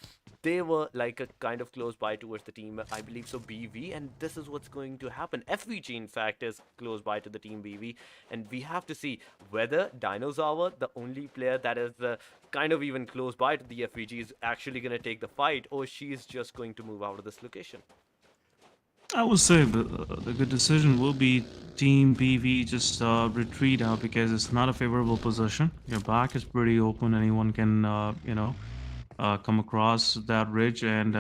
they were like a kind of close by towards the team, I believe so, BV, and this is what's going to happen. FVG, in fact, is close by to the team BV, and we have to see whether Dinosaur, the only player that is kind of even close by to the FVG, is actually going to take the fight, or she's just going to move out of this location. I would say the good decision will be Team BV just retreat out because it's not a favorable position. Your back is pretty open. Anyone can, come across that ridge and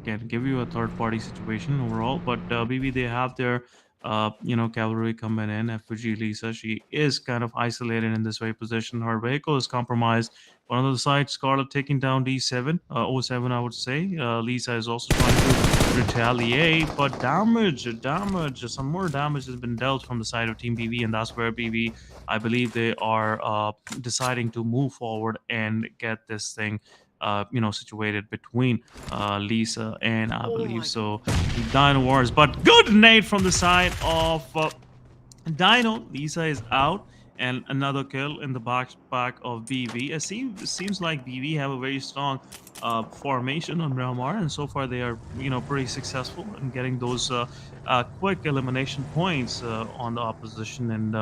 can give you a third-party situation overall. But BV, they have their, cavalry coming in. FG Lisa, she is kind of isolated in this very position. Her vehicle is compromised. On the other side, Scarlet taking down D7, 07, I would say. Lisa is also trying to retaliate, but damage, some more damage has been dealt from the side of Team BV, and that's where BV, I believe, they are deciding to move forward and get this thing situated between Lisa and I Oh believe my so Dino Wars. But good nade from the side of Dino. Lisa is out, and another kill in the back of BV. It seems like BV have a very strong formation on Realmar, and so far they are pretty successful in getting those quick elimination points on the opposition, and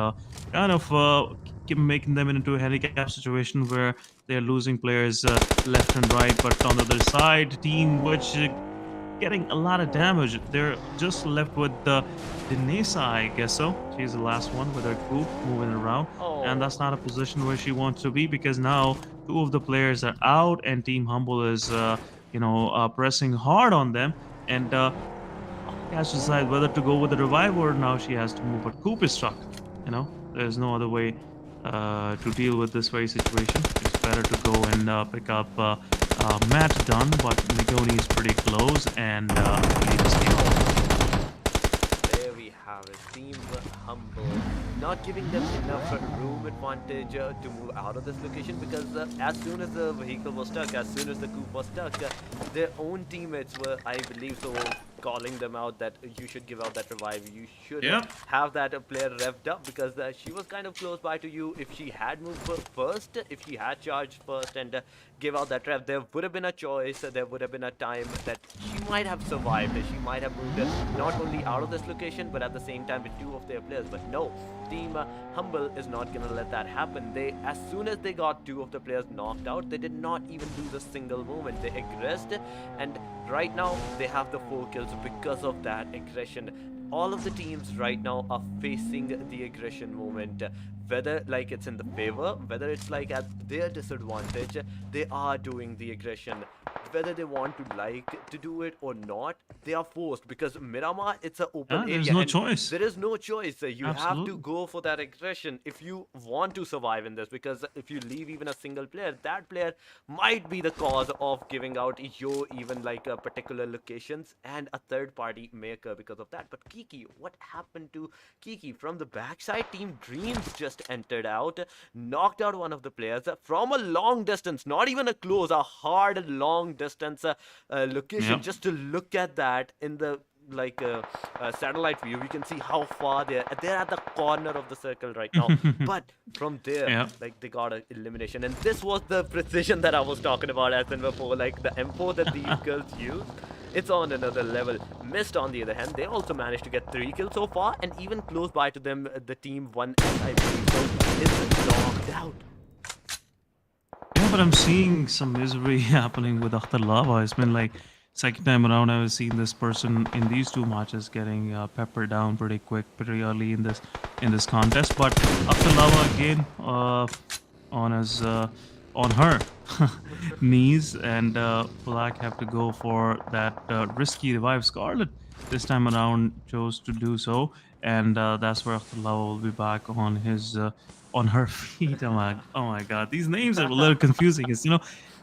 kind of making them into a handicap situation where they're losing players left and right. But on the other side, team which getting a lot of damage. They're just left with the Denisa, I guess so. She's the last one with her group moving around. And that's not a position where she wants to be because now two of the players are out and Team HMBLE is, pressing hard on them. And she has to decide whether to go with the revive or now she has to move. But Coop is stuck. There's no other way to deal with this very situation. It's better to go and pick up Matt Dunn, but Migoni is pretty close, and I believe it's There we have it. Team HMBLE not giving them enough room advantage to move out of this location because as soon as the vehicle was stuck, as soon as the coupe was stuck, their own teammates were, I believe so, calling them out that you should give out that revive. You should have that player revved up because she was kind of close by to you. If she had moved first, if she had charged first and give out that rev, there would have been a choice. There would have been a time that she might have survived. She might have moved not only out of this location, but at the same time with two of their players. But no, Team HMBLE is not gonna let that happen. As soon as they got two of the players knocked out, they did not even lose a single moment. They aggressed, and right now they have the 4 kills because of that aggression. All of the teams right now are facing the aggression moment, whether like it's in the favor, whether it's like at their disadvantage, they are doing the aggression. Whether they want to like to do it or not, they are forced because Miramar, it's an open area. There's no choice. There is no choice. You have to Absolutely. go for that aggression if you want to survive in this, because if you leave even a single player, that player might be the cause of giving out your even like particular locations and a third party maker because of that. But Kiki, what happened to Kiki? From the backside, Team Dreams just entered out, knocked out one of the players from a long distance, not even a close, a hard long distance location. Just to look at that in the satellite view, we can see how far they're at the corner of the circle right now. But from there, like they got an elimination, and this was the precision that I was talking about as in before. Like the M4 that these girls use, it's on another level. Mist, on the other hand, they also managed to get 3 kills so far, and even close by to them, the team 1S, I believe so, is knocked out. Yeah, but I'm seeing some misery happening with Akhtar Lava. It's been like second time around I've seen this person in these 2 matches getting peppered down pretty quick, pretty early in this contest. But Akhtar Lava again on her knees, and Black have to go for that risky revive. Scarlet this time around chose to do so, and that's where Abdullah will be back on his on her feet. Oh my God, these names are a little confusing.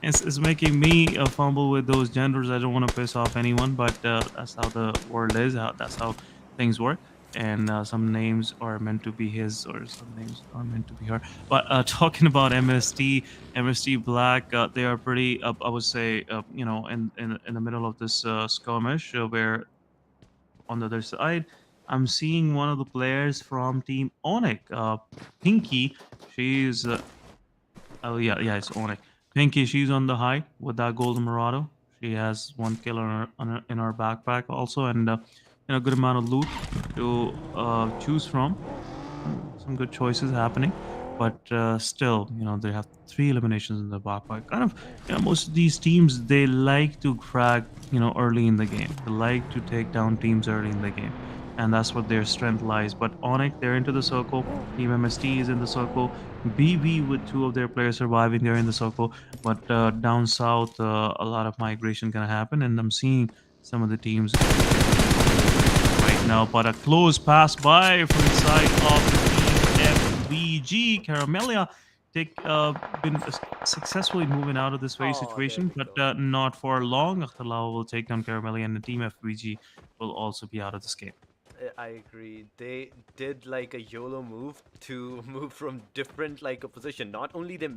It's making me fumble with those genders. I don't want to piss off anyone, but that's how the world is. That's how things work. And some names are meant to be his, or some names are meant to be her. But talking about MST Black, they are pretty up. I would say, in the middle of this skirmish, where on the other side, I'm seeing one of the players from Team ONIC, Pinky. She's oh yeah, it's ONIC. Pinky, she's on the high with that golden Murado. She has one kill in her backpack also, and a good amount of loot to choose from. Some good choices happening, but still, they have 3 eliminations in the backpack. Kind of, most of these teams, they like to crack, early in the game. They like to take down teams early in the game, and that's what their strength lies. But ONIC, they're into the circle. Team MST is in the circle. BB with 2 of their players surviving, they're in the circle. But down south, a lot of migration gonna happen, and I'm seeing some of the teams right now. But a close pass by from the side of the FVG. Caramelia been successfully moving out of this very Oh, there situation, we but go. not for long. Akhtalao will take down Caramelia, and the team FVG will also be out of this game. I agree. They did like a YOLO move to move from different like a position. Not only the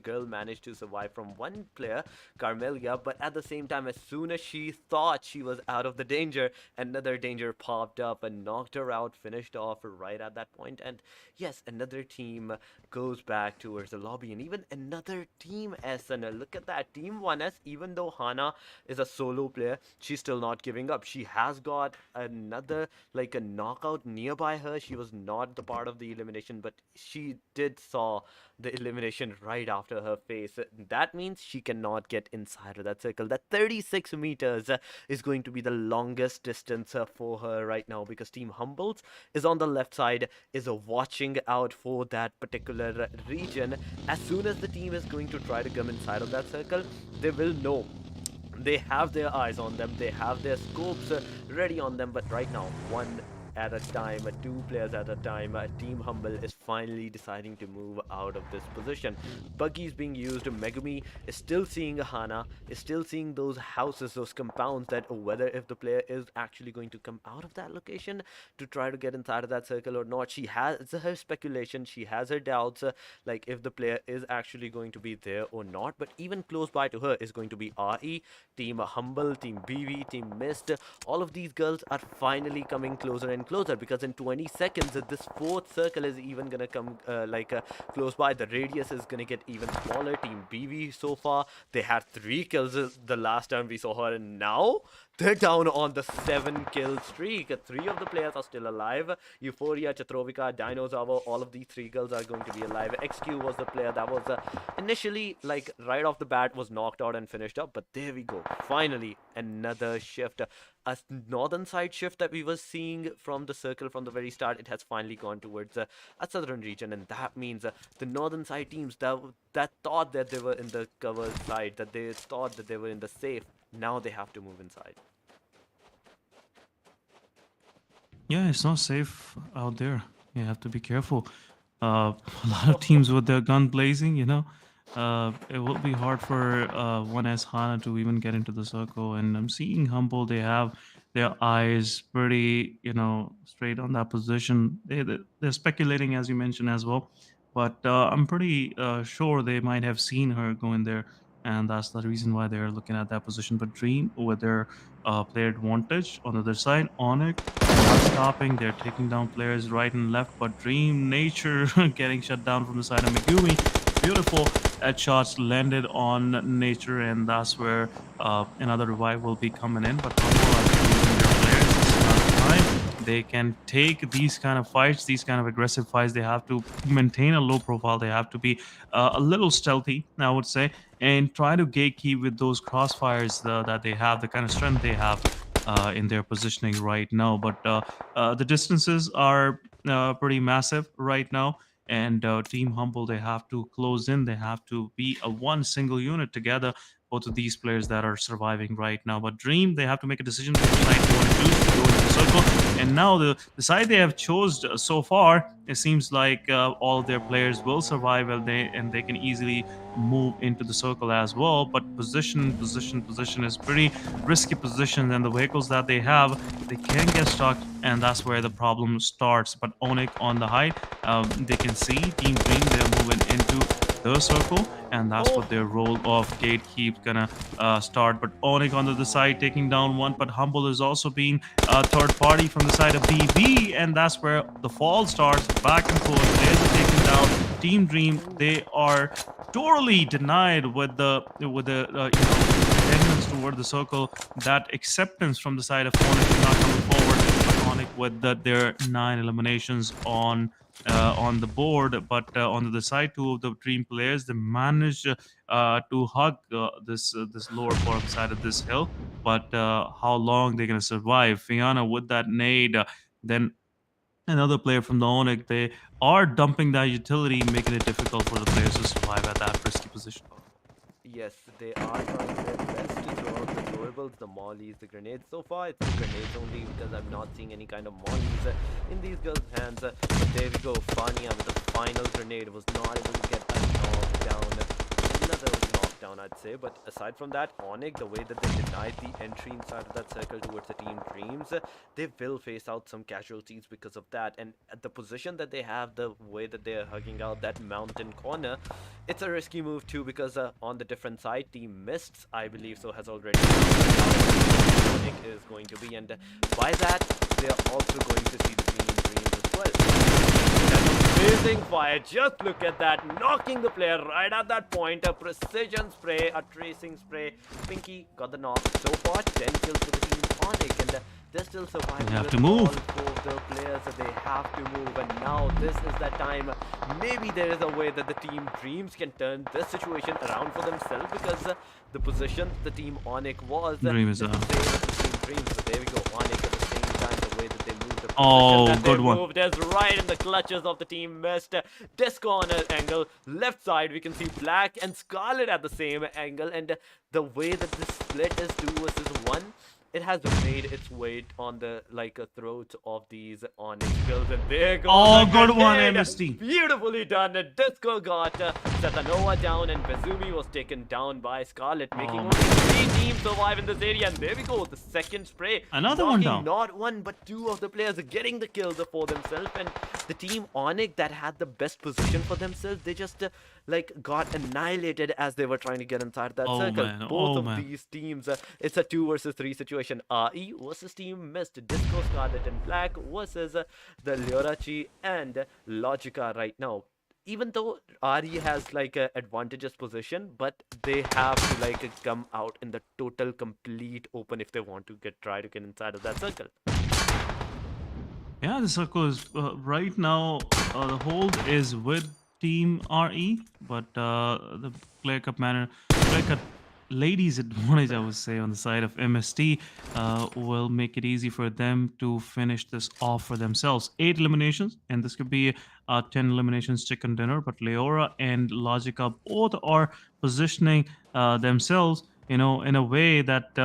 girl managed to survive from one player, Carmelia, but at the same time, as soon as she thought she was out of the danger, another danger popped up and knocked her out, finished off right at that point. And yes, another team goes back towards the lobby, and even another team SN. Look at that, Team 1S. Even though Hana is a solo player, she's still not giving up. She has got another like a knockout nearby her. She was not the part of the elimination, but she did saw the elimination right after her face. That means she cannot get inside of that circle. That 36 meters is going to be the longest distance for her right now, because Team Humbles is on the left side, is watching out for that particular region. As soon as the team is going to try to come inside of that circle, they will know. They have their eyes on them, they have their scopes ready on them, but right now, one at a time, 2 players at a time, Team Humble is finally deciding to move out of this position. Buggy is being used, Megumi is still seeing Hana, is still seeing those houses, those compounds, that whether if the player is actually going to come out of that location to try to get inside of that circle or not. She has her speculation, she has her doubts, like if the player is actually going to be there or not. But even close by to her is going to be RE, Team Humble, Team BV, Team Mist. All of these girls are finally coming closer and closer, because in 20 seconds this 4th circle is even gonna come close by. The radius is gonna get even smaller. Team BV, so far they had 3 kills the last time we saw her, and now they're down on the 7-kill streak. 3 of the players are still alive. Euphoria, Chatrovika, Dinosaur, all of these 3 girls are going to be alive. XQ was the player that was initially, like right off the bat, was knocked out and finished up. But there we go. Finally, another shift. A northern side shift that we were seeing from the circle from the very start, it has finally gone towards a southern region, and that means the northern side teams that thought that they were in the cover side, that they thought that they were in the safe, now they have to move inside. Yeah, it's not safe out there. You have to be careful. A lot of teams with their gun blazing, it will be hard for 1S Hana to even get into the circle. And I'm seeing Humble, they have their eyes pretty, straight on that position. They're speculating, as you mentioned, as well. But I'm pretty sure they might have seen her go in there. And that's the reason why they're looking at that position. But Dream, with their player advantage on the other side, Onyx, they're not stopping. They're taking down players right and left. But Dream Nature getting shut down from the side of Megumi. Beautiful headshots landed on Nature, and that's where another revive will be coming in. But Humble are losing their players. This is not the time. They can take these kind of fights, these kind of aggressive fights. They have to maintain a low profile. They have to be a little stealthy, I would say, and try to gatekeep with those crossfires that they have, the kind of strength they have in their positioning right now. But the distances are pretty massive right now. And Team Humble, they have to close in. They have to be a one single unit together. both of these players that are surviving right now. But Dream, they have to make a decision which side they want to choose to go into the circle. And now the side they have chosen so far, it seems like all of their players will survive, and they can easily move into the circle as well. But position is pretty risky position, and the vehicles that they have, they can get stuck, and that's where the problem starts. But ONIC on the height, they can see Team Dream, they're moving into the circle, and that's what their role of gatekeep gonna start. But ONIC on the other side taking down one, but HMBLE is also being third party from the side of BB, and that's where the fall starts. Back and forth, there's a taking down. Team Dream, they are totally denied with the attendance toward the circle. That acceptance from the side of ONIC is not coming forward. ONIC with their 9 eliminations on the board, but on the side, two of the Dream players, they managed to hug this lower bottom side of this hill. But how long they're gonna survive? Fiana with that nade, then another player from the ONIC, they are dumping that utility, making it difficult for the players to survive at that risky position. Yes, they are trying their best to throw out the durables, the mollies, the grenades. So far, it's the grenades only because I'm not seeing any kind of mollies in these girls' hands. But there we go, Fania with the final grenade was not able to get that knockdown. Another knockdown, I'd say. But aside from that, ONIC, the way that they denied the entry inside of that circle towards the Team Dreams, they will face out some casualties because of that. And at the position that they have, the way that they're hugging out that mountain corner, it's a risky move too, because on the different side, Team Mists, I believe so, has already ONIC is going to be, and by that, they are also going to see the Team Dreams as well. Amazing fire, just look at that, knocking the player right at that point. A precision spray, a tracing spray. Pinky got the knock. So far, 10 kills for the Team ONIC, and they're still surviving. They have with to move. all four of the players, they have to move, and now this is that time. Maybe there is a way that the Team Dreams can turn this situation around for themselves, because the position the Team ONIC was, Dream is the out. same as the Team Dreams. So there we go, ONIC at the same time, the way that they moved, the position Oh, that good they one. moved is right in the clutches of the Team Mist. Disco on an angle, left side we can see Black and Scarlet at the same angle, and the way that this split is 2 versus 1, it has made its weight on the throat of these ONIC girls, and there goes Oh, the good one, grenade. MST. Beautifully done. Disco got Satanova down, and Bezumi was taken down by Scarlet, making only 3 teams survive in this area. And there we go, the second spray. Another one knocking down. Not one, but 2 of the players getting the kills for themselves. And the Team ONIC that had the best position for themselves, they just got annihilated as they were trying to get inside that Oh, circle. man. Both Oh, of man. these teams, it's a 2 versus 3 situation. RE versus Team Mist, Disco, Scarlet, and Black versus the Lyorachi and Logica right now. Even though RE has a advantageous position, but they have to come out in the total complete open if they want to try to get inside of that circle. Yeah, the circle is right now. The hold is with Team RE, but the player cup ladies' advantage, I would say, on the side of MST will make it easy for them to finish this off for themselves. 8 eliminations, and this could be 10 eliminations chicken dinner. But Leora and Logica both are positioning themselves, in a way that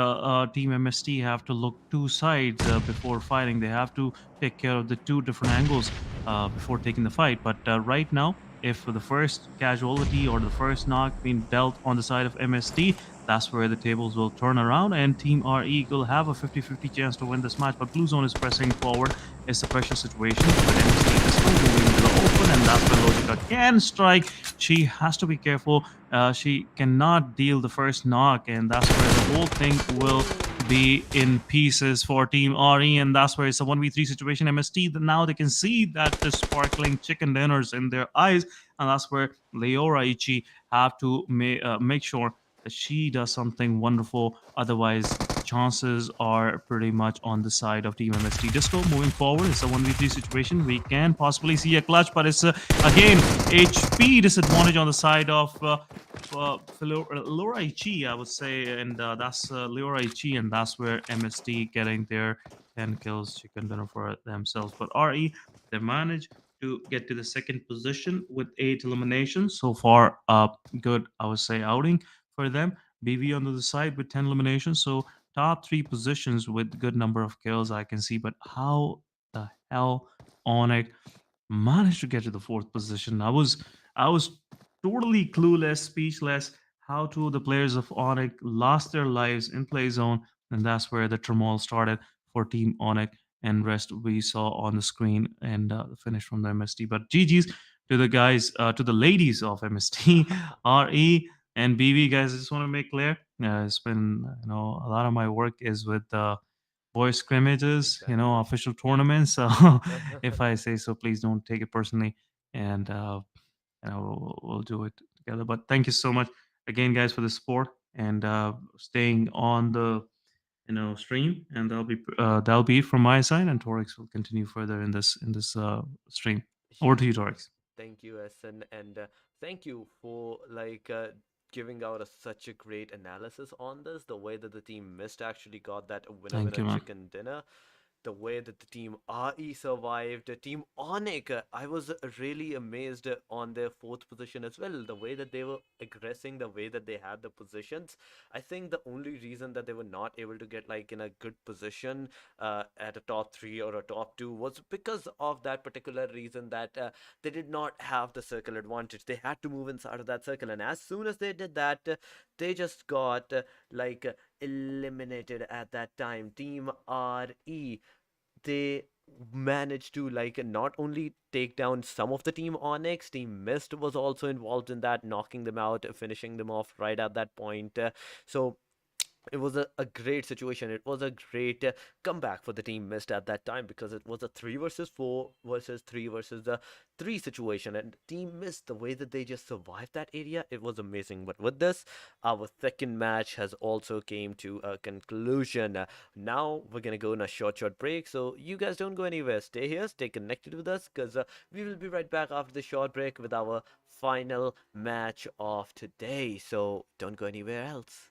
Team MST have to look 2 sides before fighting. They have to take care of the 2 different angles before taking the fight. But right now, if the first casualty or the first knock being dealt on the side of MST, that's where the tables will turn around, and Team RE will have a 50-50 chance to win this match. But Blue Zone is pressing forward. It's a pressure situation, but MST is still moving into the open, and that's where Logica can strike. She has to be careful. She cannot deal the first knock, and that's where the whole thing will be in pieces for Team RE, and that's where it's a 1v3 situation. MST, now they can see that the sparkling chicken dinners in their eyes, and that's where Leora Ichi have to make sure that she does something wonderful. Otherwise, chances are pretty much on the side of Team MST. Disco moving forward. It's a 1v3 situation. We can possibly see a clutch, but it's again HP disadvantage on the side of Leora Ichi, I would say, and that's Leora Ichi, and that's where MST getting their 10 kills chicken dinner for themselves. But RE, they managed to get to the second position with 8 eliminations so far. Good, I would say, outing for them. BV on the other side with 10 eliminations. So top 3 positions with good number of kills I can see. But how the hell ONIC managed to get to the 4th position? I was totally clueless, speechless. How two of the players of ONIC lost their lives in play zone, and that's where the turmoil started for Team ONIC. And rest we saw on the screen and the finish from the MST. But GG's to the guys, to the ladies of MST, RE and BV guys. I just want to make clear, it's been a lot of my work is with boys scrimmages, Exactly. official tournaments. So if I say so, please don't take it personally, and we'll do it together. But thank you so much again, guys, for the support and staying on the stream. And that'll be it from my side, and Torix will continue further in this stream. Over to you, Torix. Thank you, SN, and thank you for giving out such a great analysis on this. The way that the team missed actually got that winner Thank winner you, man. chicken dinner. The way that the team RE survived, the team ONIC, I was really amazed on their 4th position as well. The way that they were aggressing, the way that they had the positions. I think the only reason that they were not able to get in a good position at a top 3 or a top 2 was because of that particular reason that they did not have the circle advantage. They had to move inside of that circle, and as soon as they did that, they just got eliminated at that time. Team RE, they managed to not only take down some of the team ONIC, team Mist was also involved in that, knocking them out, finishing them off right at that point. So it was a great situation. It was a great comeback for the team Mist at that time, because it was a 3 versus 4 versus 3 versus the 3 situation, and team Mist, the way that they just survived that area, it was amazing. But with this, our second match has also came to a conclusion. Now we're gonna go on a short break, so you guys don't go anywhere. Stay here, stay connected with us, because we will be right back after the short break with our final match of today. So don't go anywhere else.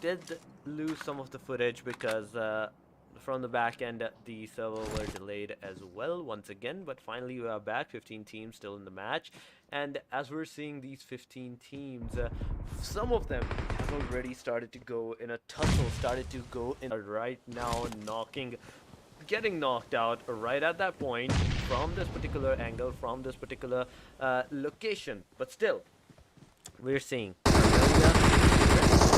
Did lose some of the footage because from the back end the server were delayed as well once again, but finally we are back. 15 teams still in the match, and as we're seeing these 15 teams, some of them have already started to go in a tussle, started to go in right now, getting knocked out right at that point from this particular angle, from this particular location. But still, we're seeing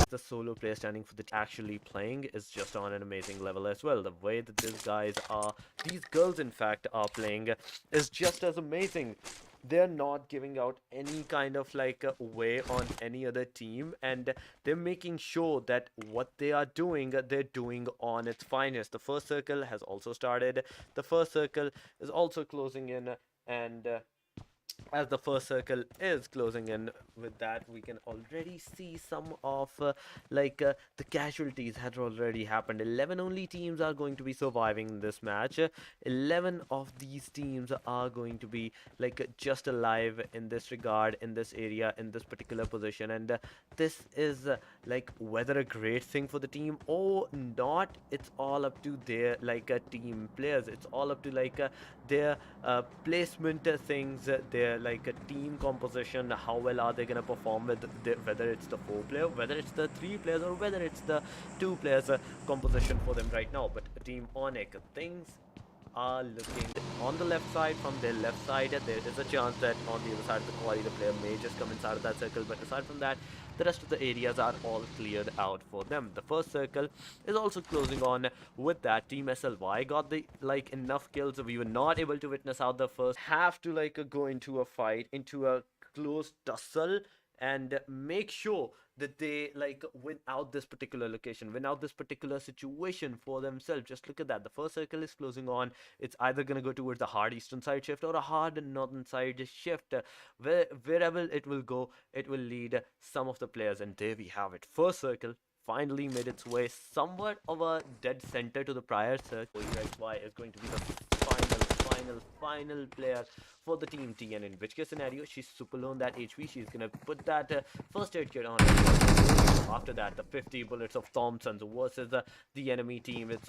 the solo player standing for the actually playing is just on an amazing level as well. The way that these girls in fact are playing is just as amazing. They're not giving out any kind of like a way on any other team, and they're making sure that what they are doing, they're doing on its finest. The first circle has also started. The first circle is also closing in, and as the first circle is closing in, with that we can already see some of the casualties had already happened. 11 only teams are going to be surviving this match. 11 of these teams are going to be just alive in this regard, in this area, in this particular position, and this is whether a great thing for the team or not, it's all up to their team players. It's all up to their placement things, their team composition. How well are they gonna perform with whether it's the 4-player, whether it's the 3 players, or whether it's the 2 players composition for them right now. But Team ONIC, things are looking on the left side. From their left side, there is a chance that on the other side of the quality the player may just come inside of that circle, but aside from that, the rest of the areas are all cleared out for them. The first circle is also closing on. With that, Team SLY got the enough kills. We were not able to witness out the first. Have to go into a fight, into a close tussle, and make sure that they win out this particular location, win out this particular situation for themselves. Just look at that. The first circle is closing on. It's either going to go towards the hard eastern side shift or a hard northern side shift. Wherever it will go, it will lead some of the players. And there we have it. First circle finally made its way somewhat of a dead center to the prior circle. OUXY is going to be the final player for the Team TN, in which case scenario she's super low on that HP. She's gonna put that first aid kit on her. After that, the 50 bullets of Thompson's versus the enemy team. It's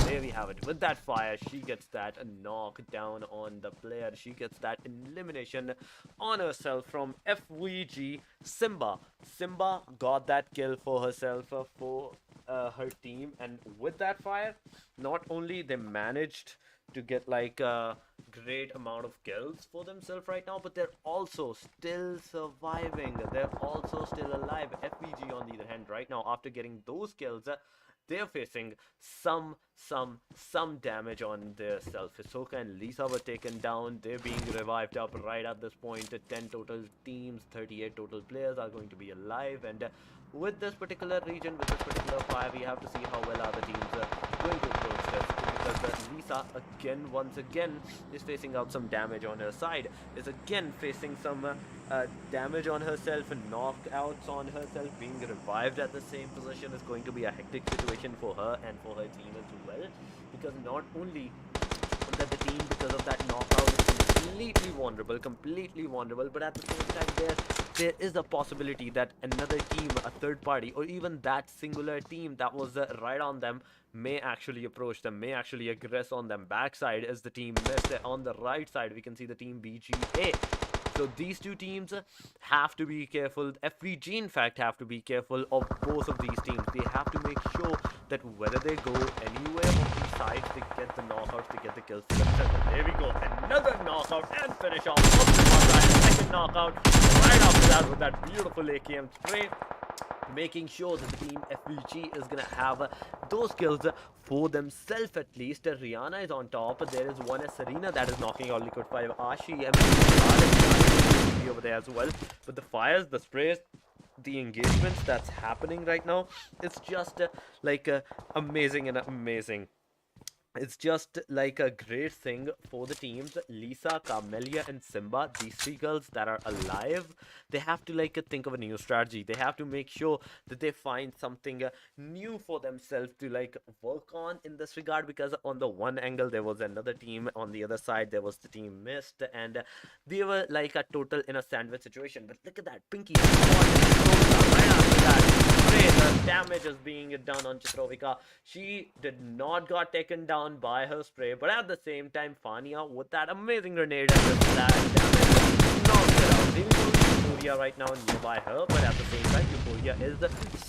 there we have it. With that fire, she gets that knockdown on the player. She gets that elimination on herself from FVG Simba. Simba got that kill for herself, for her team, and with that fire, not only they managed to get a great amount of kills for themselves right now, but they're also still surviving. They're also still alive. FVG on the other hand right now, after getting those kills, they're facing some damage on their self. Hisoka and Lisa were taken down. They're being revived up right at this point. 10 total teams, 38 total players are going to be alive, and with this particular region, with this particular fire, we have to see how well are the teams going to approach this, because Lisa once again is facing out some damage on her side, is again facing some damage on herself, and knockouts on herself. Being revived at the same position is going to be a hectic situation for her and for her team as well, because not only that the team, because of that knockout, is completely vulnerable, but at the same time there is a possibility that another team, a third party, or even that singular team that was right on them may actually approach them, may actually aggress on them. Backside is the team missed. On the right side we can see the team BGA. So these two teams have to be careful. FVG in fact have to be careful of both of these teams. They have to make sure that whether they go anywhere on these sides, they get the knockouts, they get the kills for themselves. There we go, another knockout and finish off. Second knockout right after that with that beautiful AKM spray, making sure that the team FVG is gonna have those kills for themselves at least. Rihanna is on top. There is one Serena that is knocking out Liquid 5. Ashi and over there as well. But the fires, the sprays, the engagements that's happening right now, it's just amazing and amazing. It's just a great thing for the teams. Lisa, Camelia, and Simba, these 3 girls that are alive, they have to think of a new strategy. They have to make sure that they find something new for themselves to work on in this regard, because on the one angle there was another team, on the other side there was the team Mist, and they were a total in a sandwich situation. But look at that, Pinky right after that. The damage is being done on Chitrovika. She did not got taken down by her spray, but at the same time Fania with that amazing grenade and with that damage knocked it out. Euphoria right now nearby her, but at the same time Euphoria is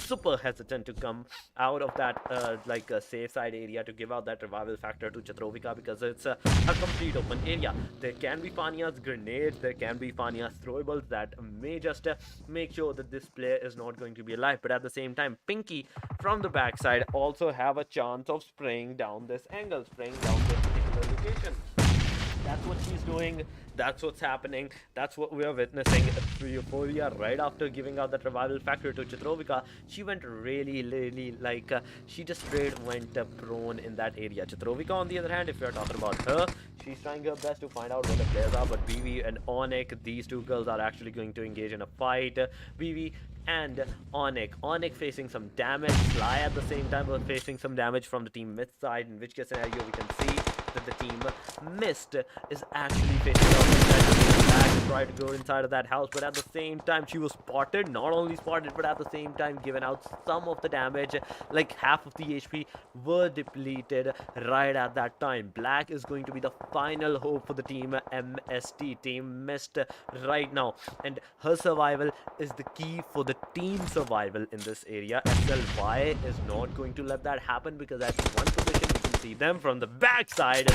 super hesitant to come out of that like a safe side area to give out that revival factor to Chatrovika, because it's a complete open area. There can be Fania's grenades, there can be Fania's throwables that may just make sure that this player is not going to be alive, but at the same time Pinky from the backside also have a chance of spraying down this angle, spraying down this particular location. That's what she's doing. That's what's happening. That's what we are witnessing. Euphoria, right after giving out that revival factor to Chatrovika, she went really like she just straight went prone in that area. Chatrovika, on the other hand, if you're talking about her, she's trying her best to find out where the players are. But Vivi and ONIC, these two girls are actually going to engage in a fight. Vivi and ONIC facing some damage. Sly at the same time was facing some damage from the team mid side, in which case scenario we can see that the team Mist is actually facing out back to try to go inside of that house, but at the same time she was spotted, not only spotted but at the same time given out some of the damage, like half of the HP were depleted right at that time. Black is going to be the final hope for the team MST, team Mist right now, and her survival is the key for the team survival in this area. SLY is not going to let that happen, because at one position you can see them from the backside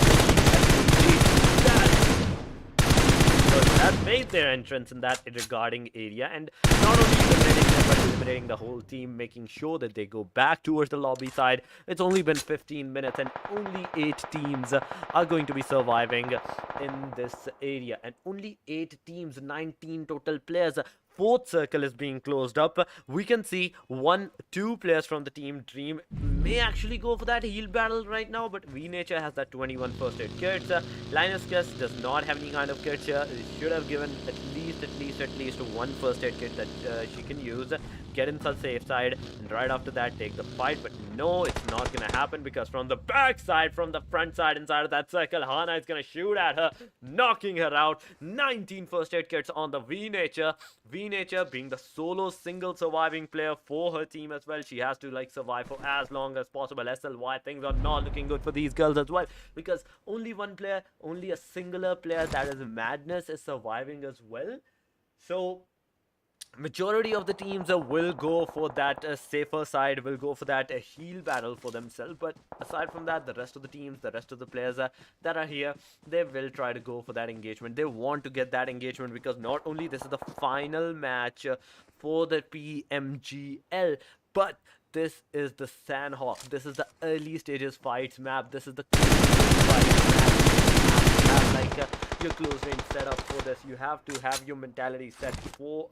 that made their entrance in that regarding area, and not only eliminating them but eliminating the whole team, making sure that they go back towards the lobby side. It's only been 15 minutes and only 8 teams are going to be surviving in this area, and only 8 teams, 19 total players. Fourth circle is being closed up. We can see 2 players from the team Dream may actually go for that heal battle right now, but VNature has that 21 first aid kits. Linus Guest does not have any kind of kits here. He should have given at least 1 first aid kit that she can use, get into the safe side, and right after that take the fight. But no, it's not gonna happen, because from the back side, from the front side, inside of that circle, Hana is gonna shoot at her, knocking her out. 19 first aid kits on the VNature. VNature being the solo single surviving player for her team as well. She has to like survive for as long as possible. SLY, things are not looking good for these girls as well, because only one player, only a singular player, that is Madness, is surviving as well. So majority of the teams will go for that safer side, will go for that heal battle for themselves. But aside from that, the rest of the teams, the rest of the players that are here, they will try to go for that engagement. They want to get that engagement, because not only this is the final match for the PMGL, but this is the Sandhawk. This is the early stages fights map. This is the fights map. You have like your close range setup for this. You have to have your mentality set for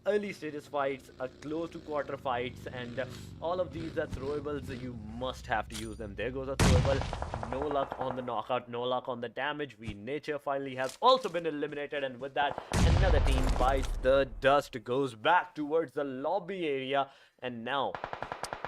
early stages fights, close to quarter fights, and all of these throwables, you must have to use them. There goes a throwable. No luck on the knockout, no luck on the damage. VNature finally has also been eliminated, and with that, another team bites the dust, goes back towards the lobby area, and now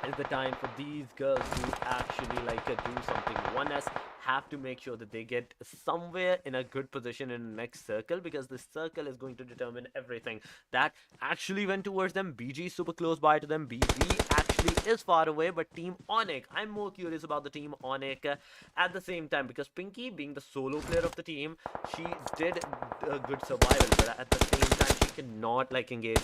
is the time for these girls to actually like do something. 1S have to make sure that they get somewhere in a good position in the next circle, because this circle is going to determine everything. That actually went towards them. BG super close by to them. BG actually is far away, but team ONIC, I'm more curious about the team ONIC at the same time, because Pinky, being the solo player of the team, she did a good survival, but at the same time she cannot like engage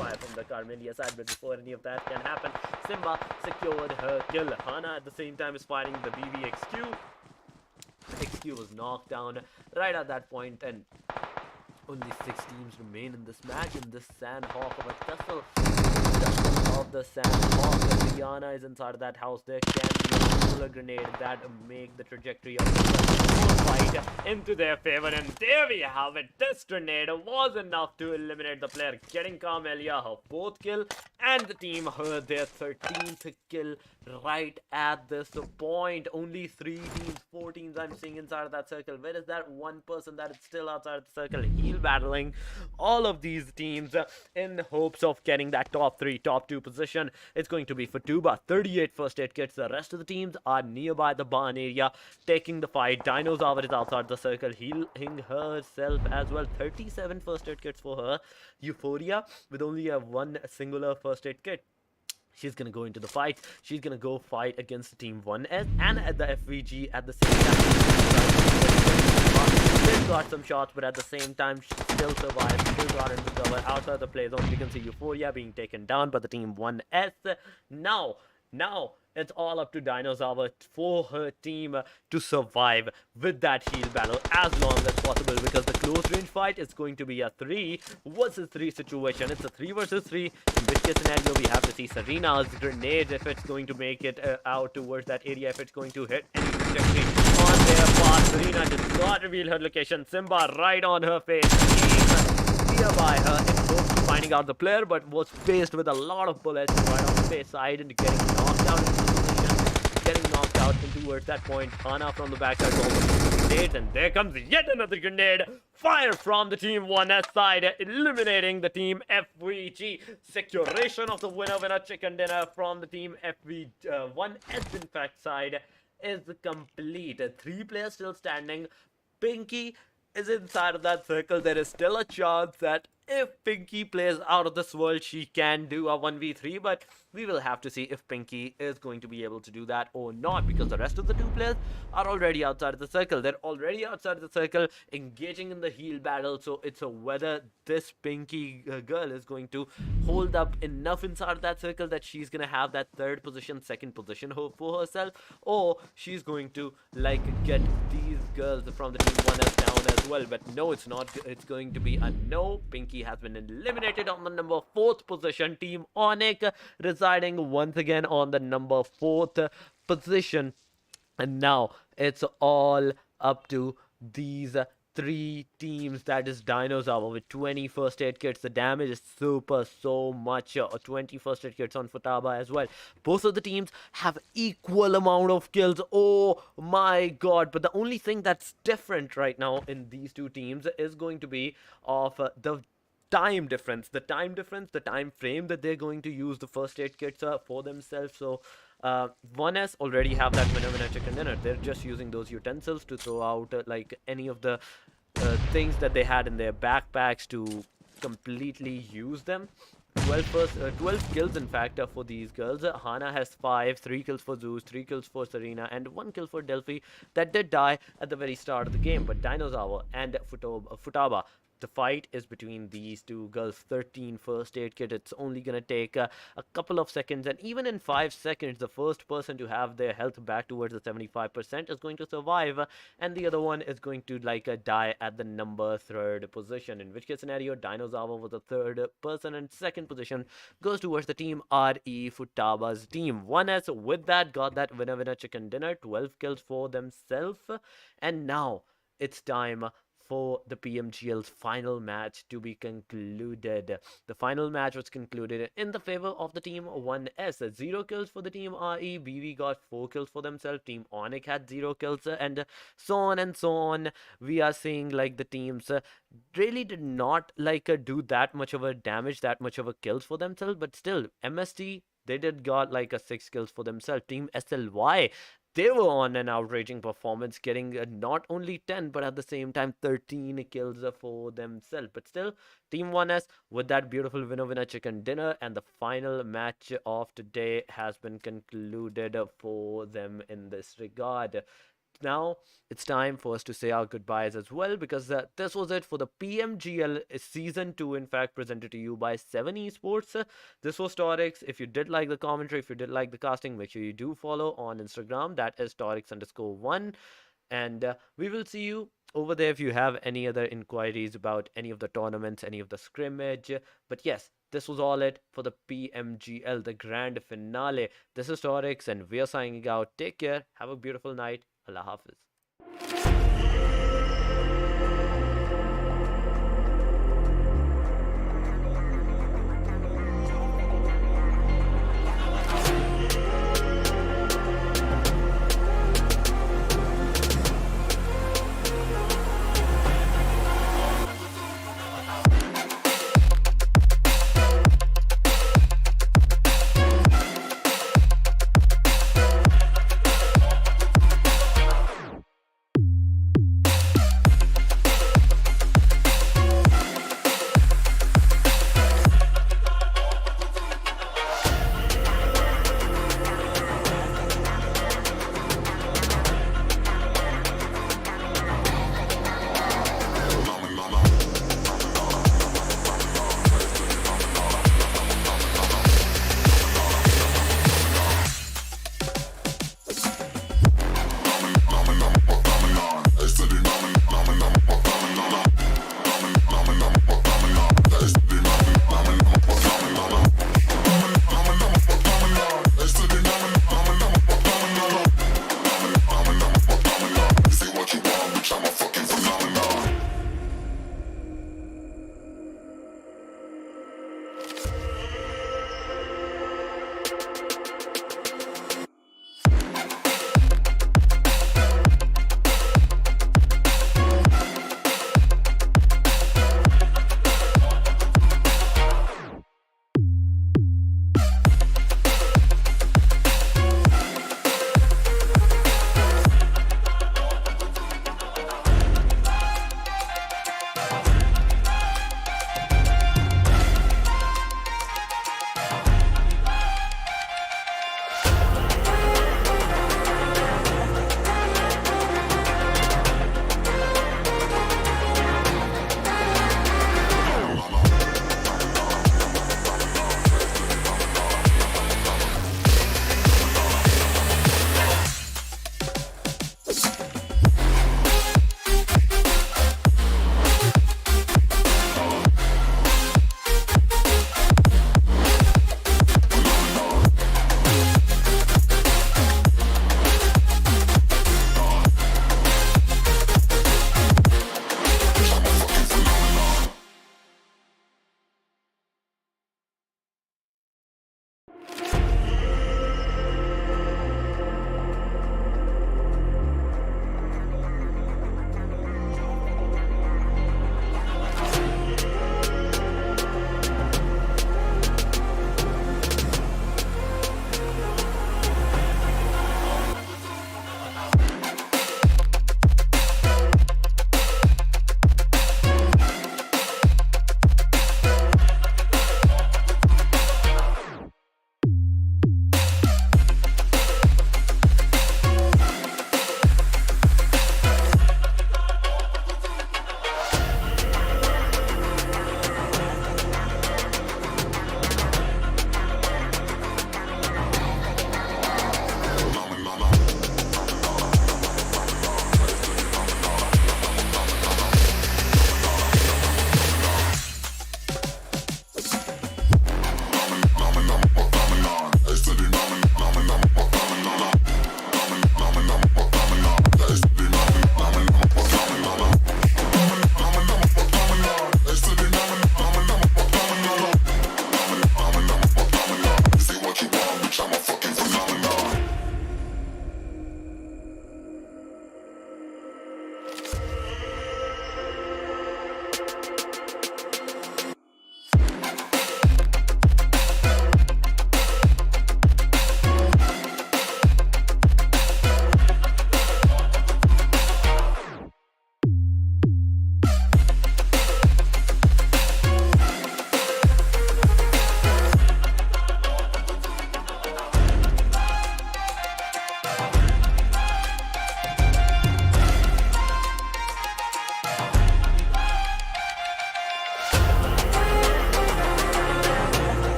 fire from the Carmelia side. But before any of that can happen, Simba secured her kill. Hana at the same time is fighting the BBXQ. XQ was knocked down right at that point, and only 6 teams remain in this match, in this Sandhawk of a tussle. Of the Sandhawk, Rihanna is inside of that house. There can be a solar grenade that make the trajectory of the fight into their favor, and there we have it. This grenade was enough to eliminate the player, getting Carmelia her 4th kill, and the team her their 13th kill right at this point. Only 3 teams, 4 teams I'm seeing inside of that circle. Where is that one person that is still outside of the circle? Heal battling all of these teams in hopes of getting that top 3, top 2 position. It's going to be for Tuba, 38 first aid kits. The rest of the teams are nearby the barn area taking the fight. Dinosaur is outside the circle, healing herself as well. 37 first aid kits for her. Euphoria with only a 1 singular first aid kit. She's gonna go into the fight. She's gonna go fight against the team 1S and at the FVG at the same time. They've got awesome shots, but at the same time, still survived, still got into cover outside the play zone. We can see Euphoria being taken down by the team 1S. Now, it's all up to Dinosaur for her team to survive with that heal battle as long as possible, because the close range fight is going to be a 3 versus 3 situation. It's a 3 versus 3, in which case scenario we have to see Serena's grenade if it's going to make it out towards that area, if it's going to hit any trajectory on their path. Serena did not reveal her location. Simba right on her face. Nearby her in hopes of finding out the player, but was faced with a lot of bullets right on the face side and getting knocked out into position, getting knocked out into towards that point. Hana from the backside almost grenades, and there comes yet another grenade. Fire from the team 1S side, eliminating the team FVG. Securation of the winner chicken dinner from the team FV1S in fact side is complete. 3 players still standing. Pinky is inside of that circle. There is still a chance that if Pinky plays out of this world, she can do a 1v3, but we will have to see if Pinky is going to be able to do that or not, because the rest of the 2 players are already outside of the circle. They're already outside of the circle, engaging in the heal battle, so it's a whether this Pinky girl is going to hold up enough inside of that circle that she's gonna have that 3rd position, 2nd position hope for herself, or she's going to like get these girls from the team 1S down as well. But no, it's not. It's going to be a no. Pinky has been eliminated on the number 4th position. Team ONIC residing once again on the number 4th position. And now it's all up to these 3 teams, that is Dinosaur with 20 first aid kits. The damage is so much. 20 first aid kits on Futaba as well. Both of the teams have equal amount of kills. Oh my god. But the only thing that's different right now in these 2 teams is going to be of the time difference, the time frame that they're going to use the first aid kits for themselves. So 1S already have that winner chicken dinner. They're just using those utensils to throw out like any of the things that they had in their backpacks to completely use them. 12 kills in fact for these girls. Hana has 5, 3 kills for Zeus, 3 kills for Serena, and 1 kill for Delphi that did die at the very start of the game. But Dinosaur and Futaba, the fight is between these 2 girls. 13 first aid kit. It's only gonna take a couple of seconds, and even in 5 seconds, the first person to have their health back towards the 75% is going to survive, and the other one is going to like die at the number 3rd position. In which case scenario, Dinosaur was the 3rd person, and 2nd position goes towards the team RE Futaba's team. 1S with that got that winner chicken dinner. 12 kills for themselves, and now it's time for the PMGL's final match to be concluded. The final match was concluded in the favor of the team 1S. 0 kills for the team RE. BV got 4 kills for themselves. Team ONIC had 0 kills, and so on and so on. We are seeing like the teams really did not like do that much of a damage, that much of a kills for themselves, but still MST, they did got like a 6 kills for themselves. Team SLY, they were on an outraging performance, getting not only 10 but at the same time 13 kills for themselves. But still, Team 1S with that beautiful winner chicken dinner, and the final match of today has been concluded for them in this regard. Now it's time for us to say our goodbyes as well, because this was it for the PMGL season 2, in fact, presented to you by Se7en Esports. This was Torix. If you did like the commentary, if you did like the casting, make sure you do follow on Instagram. That is Torix_1, and we will see you over there if you have any other inquiries about any of the tournaments, any of the scrimmage. But yes, this was all it for the PMGL, the grand finale. This is Torix, and we are signing out. Take care. Have a beautiful night. Allah Hafiz.